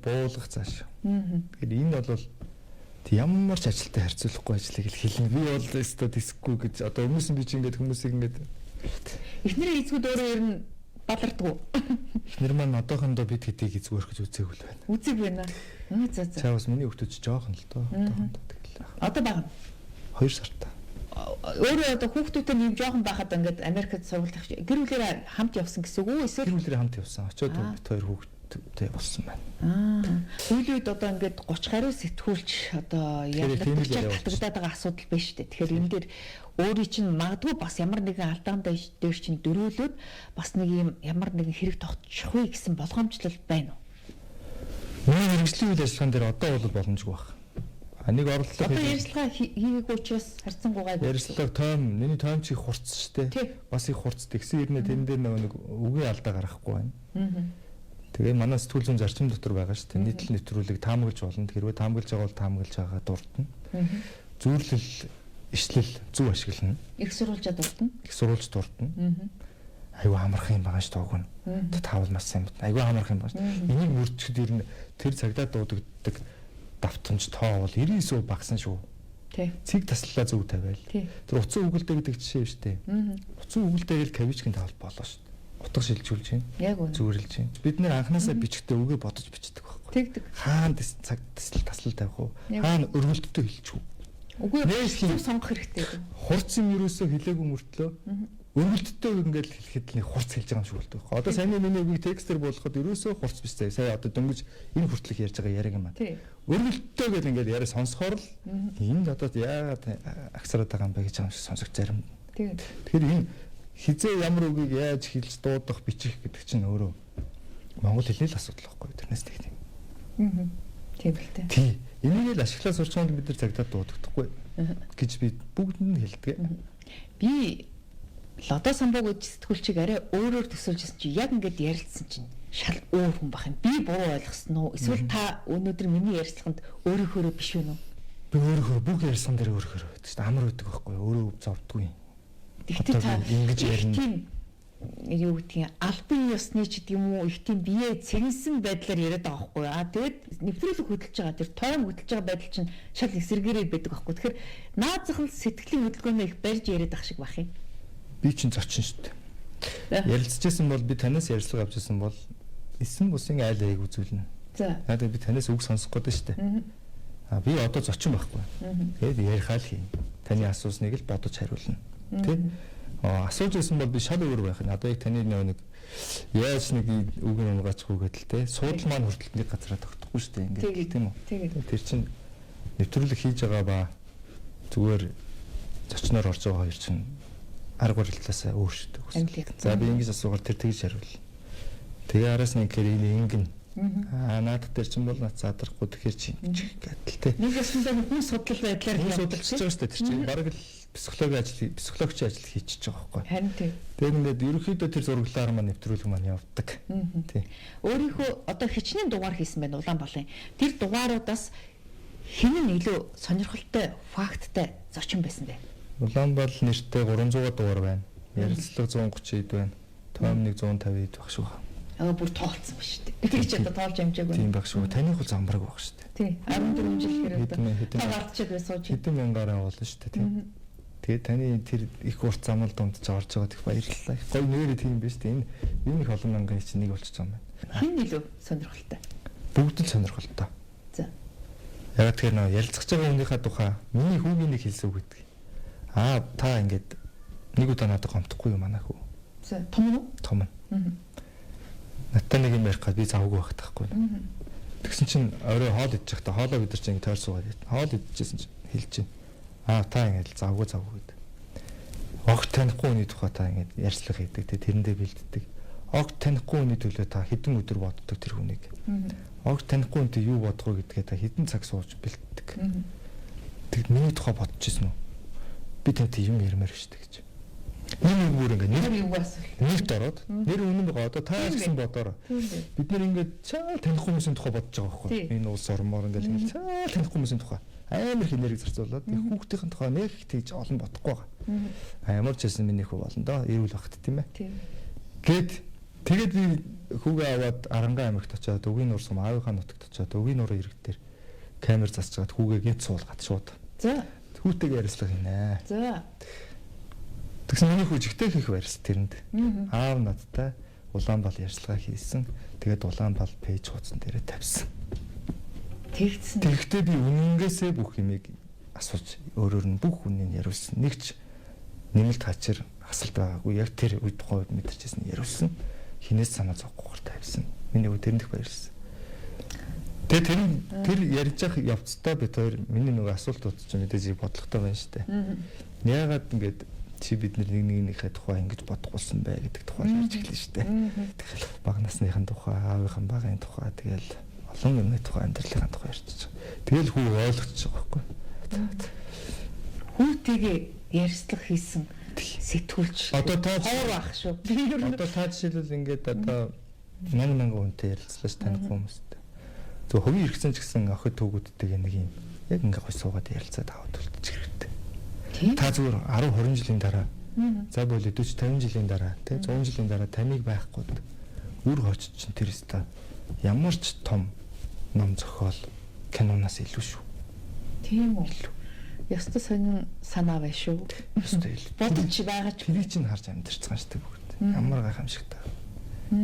Буулгах цааш. Тэгэхээр энэ бол ямар ч ажилтай харьцуулахгүй ажлыг л хэлнэ. Би бол өстө дисггүй гэж одоо өмнөөс нь би чи ингээд хүмүүсийг ингээд эхнэрийн эзгүүд өөрөө ер нь балардгүй. Эхнэр маань одоохондоо бид хэдийг эзгүүрх гэж үзээгүй л байна. Үзэг байна. За. Цаавас миний хүүхдүүд ч жоохон л доо. Одоохондоо тэгэл. Одоо бага. 2 сартаа. Өөрөө одоо хүүхдүүдтэй нэм жоохон байхад ингээд Америкт сургуульд гэр бүлээрээ хамт явсан гэсэн үг үү? Эсвэл гэр бүлээрээ хамт явсан. Очоод бид 2 хүүхдтэй болсон байна. Сүүлийн үед одоо ингээд 30 гаруй сэтгүүлч одоо яг татагдаад байгаа асуудал байна шүү дээ. Тэгэхээр энэ дээр өөрийн чинь магадгүй бас ямар нэгэн алдаан дээр чинь дөрөөлөөд бас нэг юм ямар нэгэн хэрэг тогтчих вэ гэсэн болгоомжлол байна уу? Миний мэргэжлийн үйл ажиллагаан дээр одоо бол боломжгүй байна. Нэг орлого одоо ярилцлага хийгээгүй учраас харьцангуйгаа ярилцлага тойм миний тойм чи хурц штэ. Бас их хурц тэгсэн ирнэ тэн дээр нэг үгийн алдаа гаргахгүй байна. Тэгээ манай сэтгүүл зүйн зарчим дотор байгаа штэ. Нийтлэл нэвтрүүлэг таамаглаж болно. Хэрвээ таамаглаж байгаа бол таамаглаж байгаа дурдна. Зүйрлэл ишлэл зөв ашиглана. Их сурвалжаа дурдна. Их сурвалж дурдна. Айгу амархан юм байгаа ш тоог нь. Таавал маш сайн байна. Айгу амархан юм байна. Энийг мөрдчихэд ирнэ тэр цагдаа дуудагддаг давтамж тоо бол 99% багсан шүү. Тий. Цэг таслалаа зөв тавиал. Тэр утсан үгэлдэ гэдэг жишээ шүү дээ. Утсан үгэлдээ л кавичгийн тавал болоо шүү. Утга шилжүүлж байна. Яг үнэ. Зүгэрлж байна. Бид нэр анханасаа бичгтээ үгээ бодож бичдэг байхгүй. Тэгдэг. Хаана цаг таслал тавих уу? Хаана өргөлттэй хэлчих үү? Үгүй зөв сонгох хэрэгтэй. Хурцсан юусоо хэлээгүй мөртлөө өргөлттэй ингээл хэлэхэд нэг хурц хэлж байгаа юм шиг болдог. Одоо сайн миний үгийг текстээр болгоход ерөөсөө хурц биш заяа. Сая одоо дөнгөж энэ хүртэлх ярьж байгаа яриаг юм аа. Өргөлттэй гэл ингээд яриа сонсохоор л энд одоо яагаад агсараад байгаа юм бэ гэж байгаа юм шиг сонсох зарим. Тэгэхээр энэ хизээ ямар үгийг яаж хэлж дуудах, бичих гэдэг чинь өөрөө монгол хэлний л асуудал байхгүй тэрнээс тэгнэ. Тийм л дээ. Тий. Энийг л ашиглаж сурч байгаа бид нар цагдаад дуудахгүй гэж би бүгдэнд нь хэлдэг. Би Лодо самбууг сэтгүүлчийг арай өөрөөр төсөөлжсэн чи яг ингээд ярилцсан чинь шал өөр хүн бах юм. Би буруу ойлгосон уу? Эсвэл та өнөөдөр миний ярилцлаганд өөрийнхөө биш вэ нүү? Би өөрийнхөө бүх ярьсан дээр өөрийнхөө байдаг шүү дээ. Амар байдаг байхгүй юу? Өөрөө зовдгүй юм. Тэгтээ та ингэж ярина. Юу гэдгийг албан ёсны ч гэдэг юм уу их тийм бие цэгэнсэн байдлаар яриад байгаа байхгүй юу? Тэгээд нэвтрүүлэг хөдөлж байгаа тэр тоом хөдөлж байгаа байдал чинь шал эсэргээрээ байдаг байхгүй. Тэгэхээр наад зах нь сэтгэлийн хөдөлгөөнөө их барьж яриад ах шиг бах юм. Би чинь зочин шүү дээ. Ярилцажсэн бол би танаас ярилцлага авч ирсэн бол эсэн бусын айл аяг үзүүлнэ. За. Надад би танаас үг сонсох гэдэг шүү дээ. Би одоо зочин байхгүй. Тэгээд ярихаа л хийн. Таны асуусныг л бодож хариулна. Тэ? Асууж ирсэн бол би шал өөр байх нь. Одоо яг таны нэг яаж нэг үг нугаачихгүй гэдэл тэ. Суудал маань хүртэл нэг газараа тогтохгүй шүү дээ. Ингээд тийм үү? Тэр чинь нэвтрүүлэг хийж байгаа ба зүгээр зочноор орж байгаа хоёр чинь арга барилтлаасаа өөрчлөлт. За би ингэж асуугаар тэр тэгж хариул. Тэгээ араас нэг хэрэг ингэн. Наад дээр чинь бол над задрахгүй тэгэхээр чи гэдэл тэ. Нэг ясандаа хүн судлал байдлаар судалж байгаа шүү дээ. Тэр чинь бараг л психологийн ажил хийчихэж байгаа байхгүй. Харин тийм. Тэгээд ингээд ерөнхийдөө тэр зураглалаар маань нэвтрүүлэг маань явдаг. Тийм. Өөрийнхөө одоо хичнээн дугаар хийсэн байна Улаанбаалын. Тэр дугааруудаас хэн нь илүү сонирхолтой, факттай зочин байсан бэ? Улаанбаал нэртэй 300 дугаар байна. Ярилцлага 130 хэд байна. Тоом 150 хэд баг шүү. Бүр тоолцсон ба шүү дээ. Тэр чи одоо тоолж амжаагүй. Тийм баг шүү. Таны хул замбараг баг шүү дээ. Тийм. 14 жил хэрэг одоо гардчаад байсан чи. Хэдэн мянгаараа болно шүү дээ. Тийм. Тэгээд таны тэр их урт замал дундж орж байгаа их баярлалаа. Гой нэрээ тийм биш дээ. Энэ их олон мянган чинь нэг болчихж байгаа юм байна. Хин илүү сонирхолтой. Бүгд л сонирхолтой. За. Яг тэр нөө ярилцж байгаа хүнийхээ тухай миний хүүгийн нэг хэлсэн үг гэдэг. Та ингээд нэг удаа надад гомдохгүй юу манайх үү? За, том уу? Том. Натаа нэг юм ярих гад би завгүй байх таахгүй. Тэгсэн чинь орой хоол идэж байхдаа хоолоо бид нар чинь тойр суугаад хоол идчихсэн чинь хэлж чинь та ингээд завгүй гэдэг. Огт танихгүй хүний тухай та ингээд ярьцлага хийдэг тэрэндээ бэлддэг. Огт танихгүй хүний төлөө та хэдэн өдөр боддог тэр хүнийг. Огт танихгүй хүнтэй юу бодох вэ гэдгээ та хэдэн цаг сууж бэлддэг. Тэгэд миний тухай бодож ирсэн үү? Би тантай юм ярмаар шүү дээ гэж. Нэг бүр ингээд нэрт ороод нэр үнэн байгаа одоо та гэсэн бодоор бид нэр ингээд цаал танихгүй хүмүүсийн тухай бодож байгаа байхгүй энэ улс ормоор ингээд цаал танихгүй хүмүүсийн тухай амар их энерги зарцуулаад хүүхдийн тухай нэг их тэгж олон бодохгүй байгаа ямар ч байсан миний хүү болно доо эрүүл багт тийм ээ тэгээд би хүүгээ аваад Арангаа аймагт очиод Өвгийн нуур сум аавынхаа нутагт очиод Өвгийн нуурын иргэдээр камер засчаад хүүгээ гинт суулгаад шууд за хүүтэйгээ ярилцлага хийнэ за тэгсэн миний хүүжигтэй хийх байрс тэрэнд. Аав надтай Улаанбаал ярьцлага хийсэн. Тэгээд Улаанбаал пэйж хуудсан дээрээ тавьсан. Тэгсэн. Тэгэхдээ би үнэнгээсээ бүх юмыг асууж өөрөөр нь бүх үннийг яриулсан. Нэг ч нэмэлт хачир асалт байгаагүй. Яг тэр үед тухайд мэдэрчсэн яриулсан. Хинээс санаа зовхгүйгээр тавьсан. Миний үе тэрэндх баярлсан. Тэгээд тэр ярьж явах явцдаа бид хоёр миний нөгөө асуулт утчих мэдээж бодлоготой байна шүү дээ. Яагаад ингэж чи бид нэгнийхээ тухай ингэж бодохгүйсэн бэ гэдэг тухай ярьж эхэлнэ шүү дээ. Тэгэл баг насныхын тухай, аавынхын багын тухай тэгэл олон юмны тухай амьдралын тухай ярьчих. Тэгэл хүү ойлгочих байгаа байхгүй. Хүүтэйгээ ярьцлага хийсэн сэтгүүлч. Одоо та хоор байх шүү. Одоо та жишээлбэл ингээд одоо мянган хүнтэй ярилцлаач таних хүмүүстэй. Зөв хувийн хэрэгцэн ч гэсэн охид түүгүүдтэйгээ нэг юм яг ингээд гой суугаад ярилцаад аваад үлдчих хэрэгтэй. Та зүгээр 10 20 жилийн дараа за болоо 40 50 жилийн дараа тий 100 жилийн дараа таныг байхгүй үр хойч чинь тэр өстой ямар ч том ном зохиол киноноос илүү шүү. Тийм үү. Ястаа сонин санаа байна шүү. Өстой илүү. Бодож байгаа ч тэрийг чинь харж амьдэрцгаан штэ бүгд. Ямар гайхамшигтай.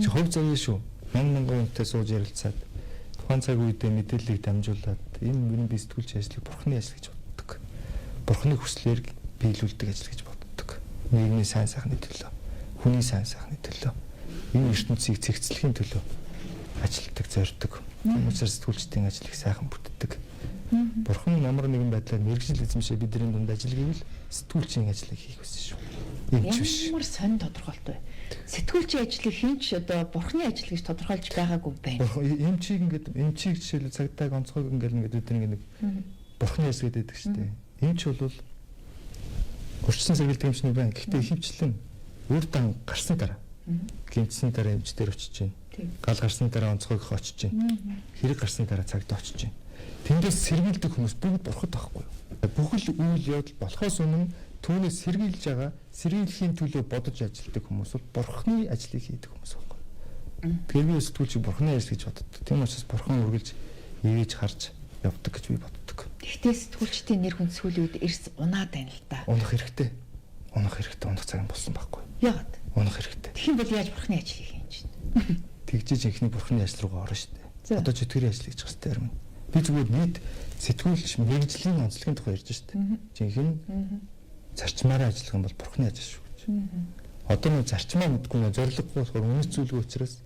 Чи хувь заяа шүү. Мянган хүнтэй сууж ярилцаад тухайн цаг үедээ мэдээллийг дамжуулаад энэ би сэтгүүлч ажлыг бурхны ажил гэж боддог. Бурхны хүслээр биелүүлдэг ажил гэж боддог. Нийгмийн сайн сайхны төлөө, хүний сайн сайхны төлөө, энэ ертөнцийг цэгцлэхийн төлөө ажилтдаг, зорьдог. Хүмүүсээр сэтгүүлчдийн ажлыг сайхан бүтдэг. Бурхан ямар нэгэн байдлаар мэрэгжил эзэмшээ бидний дунд ажил гэвэл сэтгүүлчийн ажлыг хийх байсан шүү. Ийм ч биш. Ямар сонь тодорхойлт вэ? Сэтгүүлчийн ажлыг хинч одоо бурхны ажил гэж тодорхойлж байгаагүй байна. Эмчийг жишээлбэл цагдаа онцгойг ингээд бидний нэг бурхны ажил гэдэг шүү дээ. Эмч бол урьдчилан сэргийлдэг эмч нэг байна. Гэхдээ ихэвчлэн үр дан гарсны дараа гэмтсний дараа эмч дээр очиж байна. Гал гарсны дараа онцгойг очиж байна. Хэрэг гарсны дараа цагдаа очиж байна. Тэндээс сэргийлдэг хүмүүс бүгд бурхад байхгүй юу? Бүхэл үйл явдал болохоос өмнө түүнээс сэргийлж байгаа сэргийлэхийн төлөө бодож ажилладаг хүмүүс бол бурхны ажлыг хийдэг хүмүүс байхгүй юу? Тэгэхээр би сэтгүүлч бурхны ажил гэж боддог. Тийм учраас бурхан үргэлж ивэж харж явдаг гэж би боддог. Гэхдээ сэтгүүлчдийн нэр хүн сүүлийн үед эрс унаад байна л да. Унах хэрэгтэй. Унах цаг нь болсон байхгүй юу? Яагаад? Унах хэрэгтэй. Тэгхийн бол яаж бурхны ажлыг хийн чинь? Тэгжиж инхний бурхны ажил руугаа орно шүү дээ. Одоо чөтгөрийн ажил гэж хэвчтэй юм. Би зүгээр нийт сэтгүүлч мэрэгжлийн онцлогийн тухай ярьж шүү дээ. Жинхэнэ зарчмаараа ажиллах юм бол бурхны ажил шүү гэж. Одоо нэг зарчмаа мэдгүй нэ зориггүй болохоор үнэт зүйлгүй учраас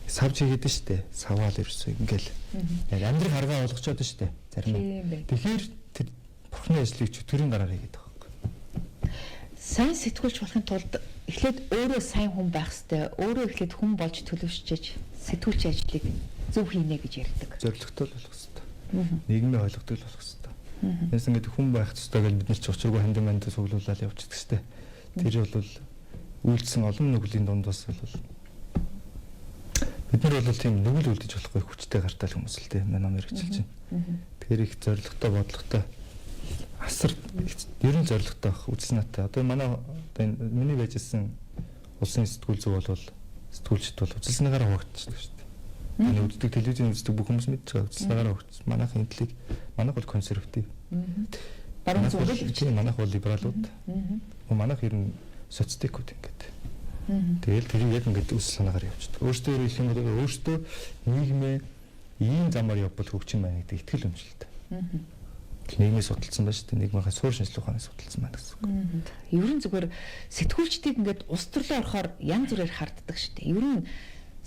савж хийгээд шүү дээ. Саваал ерөөсөө ингээл яг амьдрах аргаа олгочоод шүү дээ. Зарим нь. Тэгэхээр тэр бурхны ажлыг чөтгөрийн гараар хийгээд байгаа юм. Сайн сэтгүүлч болохын тулд эхлээд өөрөө сайн хүн байх хэрэгтэй. Өөрөө эхлээд хүн болж төлөвшөж сэтгүүлч ажлыг зөв хийнэ гэж ярьдаг. Зоригтой болох хэрэгтэй. Нийгмийн ойлгодог болох хэрэгтэй. Яасан гэдэг хүн байх хэрэгтэй гэж бид нар ч учиргүй хандиманд цуглуулаад явчихдаг шүү дээ. Тэр бол үйлдэлсэн олон нүглийн дунд бас бол бид нар бол тийм нүгэл үлдэж болохгүй хүчтэй гартал хүмүүс л дээ. Ном хэрэгжилж байна. Тэгэхээр их зоригтой бодлоготой асар ерөн зоригтой байх үзэл наттай. Одоо манай миний байжсэн улсын сэтгүүл зүг бол сэтгүүлчд бол үзэлснийгаараа хуваагдчихдаг шүү дээ. Энэ үздэг телевизэн үздэг бүх хүмүүс мэдж байгаа үзэлснийгаараа хуваагдчих. Манайх хинтлэг манайх бол консерватив. Баруун зүгэл тийм манайх бол либералууд. Манайх ер нь соцтикууд ингээд. Тэгэл тэр яг ингээд үсэл санаагаар явчихдаг. Өөртөө их юм бол өөртөө нийгмээ ийм замаар явбал хөгжим байна гэдэг итгэл үнэлэлтэй. Нийгмээ судалсан байна шүү дээ. Нийгмийн суур шинжилгээ ухааныг судалсан байна гэсэн үг. Ер нь зүгээр сэтгүүлчдийг ингээд ус төрлөө орохоор янз бүрээр харддаг шүү дээ. Ер нь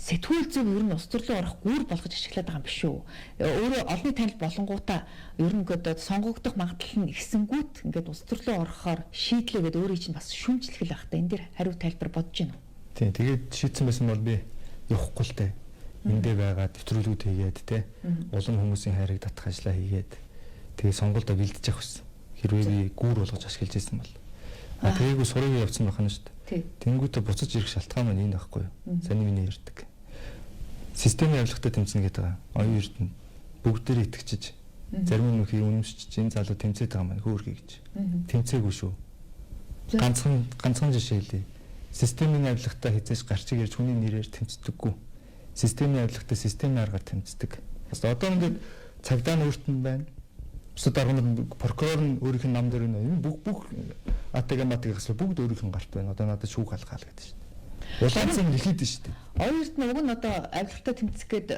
сэтгүүл зөв ер нь ус төрлөө орох гүр болгож ашиглаад байгаа юм биш үү? Өөрөө олны танил болонгуудаа ер нь ингээд сонгогдох магадлал нь ихсэнгүүт ингээд ус төрлөө орохоор шийдлээгээд өөрийн чинь бас шүүмжлэх л байх та. Энд дэр хариу тайлбар бодож байна уу? Тийм тэгээд шийдсэн байсан бол би явахгүй л дээ. Эндээ байгаа нэвтрүүлгүүд хийгээд те улам хүмүүсийн хайрыг татах ажлаа хийгээд тэгээ сонголтоо бэлдэж явах гэсэн. Хэрвээ би гүр болгож ашиглаж ирсэн бол тэгээгүй сурыг явуулсан байх нь шүү дээ. Тэнгүүтээ буцаж ирэх шалтгаан маань энэ байхгүй юу? Саний миний ярьдаг. Системийн авилгатай тэмцэнэ гэдэг байгаа. Оюун эрдэнэ бүгдээрээ итгэжиж зарим нь хий үнэмшиж энэ залуу тэмцээд байгаа маань хөөрхий гэж. Тэмцээгүй шүү. Ганцхан жишээ хэлье. Системийн авилгатай хязгаарч гарч ирж хүний нэрээр тэмцдэггүй. Системийн авилгатай системийн аргаар тэмцдэг. Бас одоо ингээд цагдаа нь өөрт нь байна. Бусад аргууд прокурор нь өөрийнх нь нам дээр нь бүх атгаматыг асуу бүгд өөрийнх нь гарт байна. Одоо надад шүүх алгаал гэдэг шүү дээ. Улаанцсан нэхэд шүү дээ. Оюурт нь уг нь одоо авилгатай тэмцэх гээд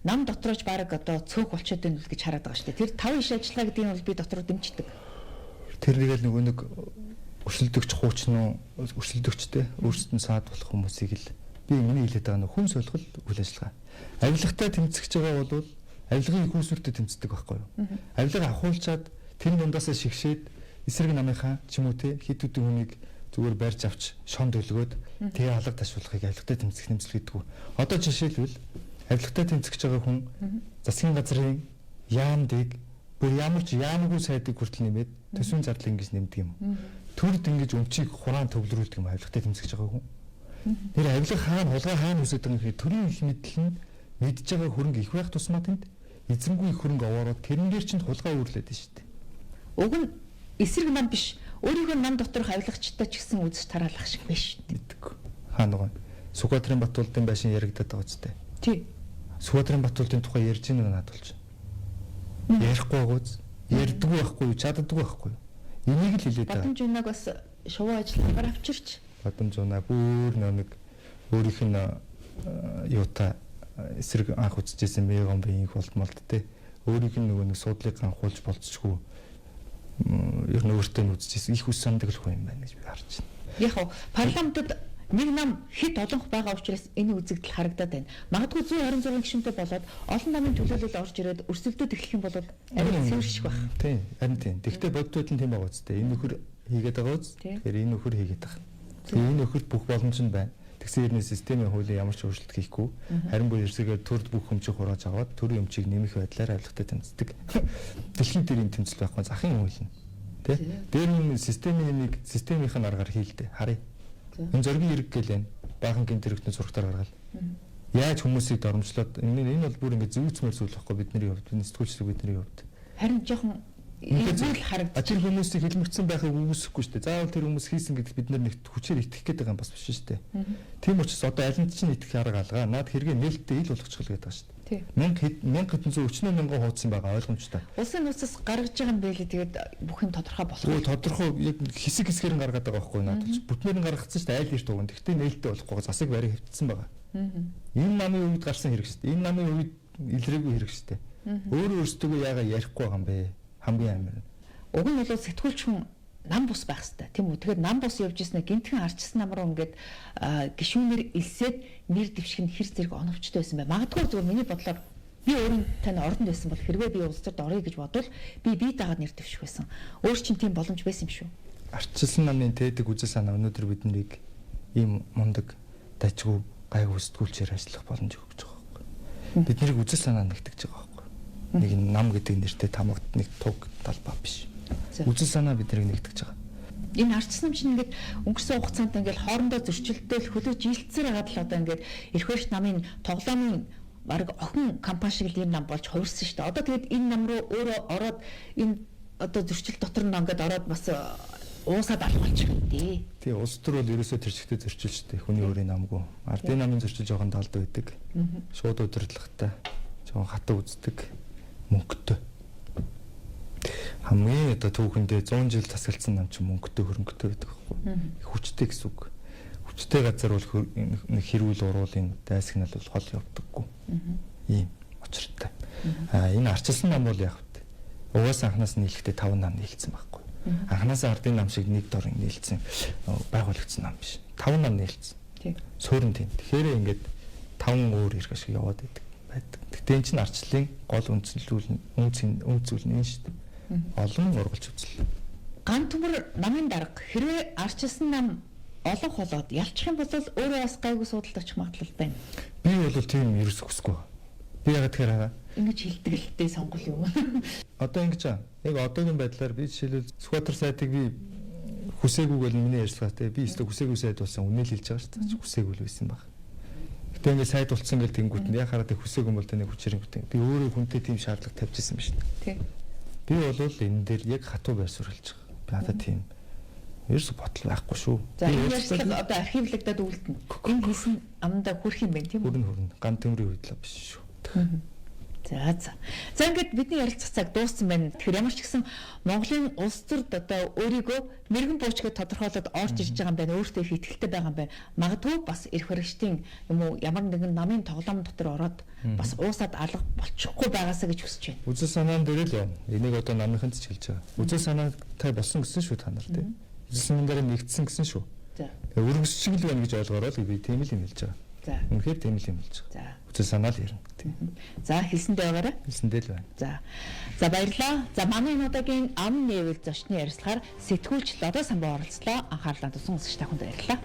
нам дотрооч баг одоо цөөх болчиход байна гэж хараад байгаа шүү дээ. Тэр 5 иш ажиллаа гэдгийг бол би дотроо дэмждэг. Тэр нэгэл нөгөө нэг өрсөлдөгч хуучин уу өрсөлдөгчтэй өөрсдөд нь саад болох хүмүүсийг л би миний хэлээд байгаа нь хүн солихол үйл ажиллагаа. Авилгатай тэмцэж байгаа бол авилгын их усүртэй тэмцдэг байхгүй юу? Авилга ахуулчаад тэр дундаасаа шигшээд эсрэг намынхаа ч юм уу те хэд хэдэн хүнийг зүгээр барьж авч шон төлгөөд тэгээ алга ташуулахыг авилгатай тэмцэх нэмсэл гэдэг үү. Одоо жишээлбэл авилгатай тэмцэж байгаа хүн засгийн газрын яамдыг бүр ямар ч яамгүй сайдыг хүртэл нэмээд төсвийн зардал ингэж нэмдэг юм. Төрд ингэж өмчийг хураан төвлөрүүлдэг юм авилгатай тэмцэж байгаа хүн. Тэр авилга хаана хулгай хаана үсэж байгаа юм төрийн их мэдл нь мэдж байгаа хөрөнгө их байх тусмаа тэнд эзэнгүй их хөрөнгө овоороод тэрнгээр чинь хулгай үүрлээд байна шүү дээ. Уг нь эсрэг нам биш. Өөрийнхөө нам доторх авилгачтай ч гэсэн үзэж тараалах шиг биш шүү дээ. Мэдээгүй. Хаана гоо. Сүхбаатарын Батуулдын байшин яригадаад байгаа ч дээ. Тий. Сүхбаатарын Батуулдын тухай ярьж байгаа надад болж. Ярихгүй байгууз. Ярьдаггүй байхгүй юу? Чаддаггүй байхгүй юу? Энийг л хэлээд байгаа. Бадамж унаг бас шувуу ажиллагаар авчирч. Бадамж унаа бүр нэг өөрийнх нь юута эсрэг анх үзчихсэн мегон биеийн болтмолд те. Өөрийнх нь нөгөө нэг суудлыг анхуулж болцчихгүй. Ер нь өөртөө нь үзчихсэн их ус сандаг л хүн юм байна гэж би харж байна. Яг нь парламентод нэг нам хэд олонх байгаа учраас энэ үзэгдэл харагдаад байна. Магадгүй 126 гишүүнтэй болоод олон намын төлөөлөл орж ирээд өрсөлдөд эхлэх юм бол арай цэвэрших байх. Тийм, харин тийм. Тэгвэл бодитод нь тийм байгаа үстэй. Энэ нөхөр хийгээд байгаа үз. Тэгэхээр энэ нөхөр хийгээд байгаа. Тэгээ энэ нөхөрт бүх боломж нь байна. Тэгсэн хэрнээ системийн хуулийн ямар ч өөрчлөлт хийхгүй. Харин бүр эрсэгээр төрд бүх өмчийг хурааж аваад төрийн өмчийг нэмэх байдлаар авилгатай тэмцдэг. Дэлхийн төрийн тэмцэл байхгүй захын хууль нь. Тэ? Дээр нь системийнх нь аргаар хийлдэ. Харъя. Энэ зоргийн хэрэг гэлээ. Баахан гинт хэрэгтний зургатаар гаргал. Яаж хүмүүсийг доромжлоод энэ бол бүр ингэ зүүцмэр зүйл байхгүй бидний хувьд, сэтгүүлчлэг бидний хувьд. Харин жоохон зүйл харагдаж тэр хүмүүсийг хэлмэгцсэн байхыг үгүйсэхгүй шүү дээ. Заавал тэр хүмүүс хийсэн гэдэгт бид нар нэг хүчээр итгэх гээд байгаа юм бас биш шүү дээ. Тийм учраас одоо аль нь ч итгэх арга алгаа. Наад хэрэгээ нээлттэй ил болгочихвол гээд байгаа шүү дээ. 1740 мянган хуудсан байгаа ойлгомжтой. Улсын нууцаас гаргаж байгаа юм байлээ. Тэгээд бүх юм тодорхой болох. Тодорхой яг хэсэг хэсгээр нь гаргаад байгаа байхгүй надад ч бүтнээр нь гаргацсан шүү дээ. Айл эрт уган. Гэхдээ нээлттэй болохгүй засаг барийг хөвтсөн байгаа. Энэ намын үед гарсан хэрэг шүү дээ. Энэ намын үед илрээгүй хэрэг шүү дээ. Өөрөө өөрсдөө яагаад ярихгүй байгаа юм бэ? Хамгийн амар. Уг нь бол сэтгүүлчхэн нам бус байх хэрэгтэй тийм үү. Тэгэхээр нам бус явж ирснэ гинтхэн арчсан нам руу ингээд гишүүнээр илсээд нэр дэвших нь хэр зэрэг оновчтой байсан бай. Магадгүй зөвхөн миний бодлоор би өөрөө тань оронд байсан бол хэрвээ би улс төрд орё гэж бодвол би дагаад нэр дэвших байсан. Өөр чинь тийм боломж байсан юм шүү. Арчилсан намын тээдэг үзэл санаа өнөөдөр биднийг ийм мундаг дажгүй гайгүй сэтгүүлчээр ажиллах боломж өгч байгаа байхгүй. Бид нарыг үзэл санаа нэгтгэж байгаа байхгүй. Нэг нам гэдэг нэртэй тамагт нэг туг талбай биш. Үзэл санаа биднийг нэгтгэж байгаа. Энэ арчсан нам чинь ингээд өнгөрсөн хугацаанд ингээд хоорондоо зөрчилдөөл хөлөө жилтсээр хагаад л одоо ингээд эрхвэрч намын тоглоомын баг охин компани шиг л энэ нам болж хувирсан шүү дээ. Одоо тэгээд энэ нам руу өөрөө ороод энэ одоо зөрчил дотор нь ингээд ороод бас уусаад алах болчих юм дээ. Тий, улс төр бол ерөөсөө тэрчгтэй зөрчил шүү дээ. Хүний өөрийн намгүй. Ардын намын зөрчил жоохон талд байдаг. Шууд удирдлагатай, жоохон хатаа үздэг, мөнгөтэй. Хамгийн одоо түүхэндээ 100 жил засалсан нам чинь мөнгөтэй хөрөнгөтэй байдаг байхгүй. Хүчтэй гэсэн үг. Хүчтэй газар бол хэрүүл уруулын дайсагнал бол хол явдаггүй. Ийм очиртай. Энэ арчилсан нам бол яг угаасаа анханаас нь нийлэхдээ 5 нам нийлцсэн байхгүй. Анханасаа ардын нам шиг нэг дор нийлцсэн байгуулагдсан нам биш. 5 нам нийлцсэн. Тийм. Суурин тийм. Тэгэхээр ингээд 5 өөр хэрэг шиг яваад байдаг. Тэгтээ энэ чинь арчлалын гол үндслүүл нь үнцүүл нь шүү дээ. Олон ургалж үзэл. Ган төмөр намын дарга хэрвээ арчилсан нам олонх болоод ялчих юм бол өөрөө бас гайгүй судалт очих магадлал байна. Би бол тийм ерөөс хүсэхгүй. Би яагаад тэгэхээр ингэж хилдэгтэй сонгол юм. Одоо ингэж яг одоогийн байдлаар би жишээлбэл Сүхбаатар сайтыг би хүсээгүй бол миний ярьцгаатай би өөртөө хүсээгүй сайд болсон үнэл хэлж байгаа шүү дээ. Хүсээгүй л байсан баг. Гэтэ ингээд сайд болцсон гэл тэнгуут нь яхаараа хүсээгүй юм бол таны хүчээр ингээд би өөрөө хүнтэй тийм шаардлага тавьж ирсэн ба шүү дээ. Тийм. Би бол энэ дээр яг хатуу байр суурилж байгаа. Би надад тийм ерөөс ботл байхгүй шүү. За энэ ярьцлага одоо архивлагдаад үлдэнэ. Энэ хийсэн амдаа хүрх юм байна тийм үү? Хүрнэ. Ган төмрийн үед л биш шүү. За ингээд бидний ярилцах цаг дууссан байна. Тэгэхээр ямар ч гэсэн Монголын улс төрд одоо өөрийгөө мэрэгэн буучгаад тодорхойлоод орж ирж байгаа юм байна. Өөртөө их итгэлтэй байгаа юм байна. Магадгүй бас эрх баригчдын юм уу ямар нэгэн намын тоглоом дотор ороод бас уусаад алга болчихгүй байгаасаа гэж хүсэж байна. Үзэл санаан дээр л энийг одоо намынханд ч хэлж байгаа. Үзэл санаатай болсон гэсэн шүү та нар тийм. Үзэл санаан дээр нэгдсэн гэсэн шүү. За. Өргөс шиг л байна гэж ойлгоороо л би тийм л юм хэлж байгаа. За. Үнэхээр тийм л юм хэлж байгаа. За. Үзэл санаа л ярина. За хэлсэндээ байгаарай. Хэлсэндээ л байна. За баярлалаа. За манай энэ удаагийн ам нээвэл зочны ярилцлагаар сэтгүүлч Лодо Самбуу оролцлоо. Анхаарлаа туссан ус та хүнд баярлалаа.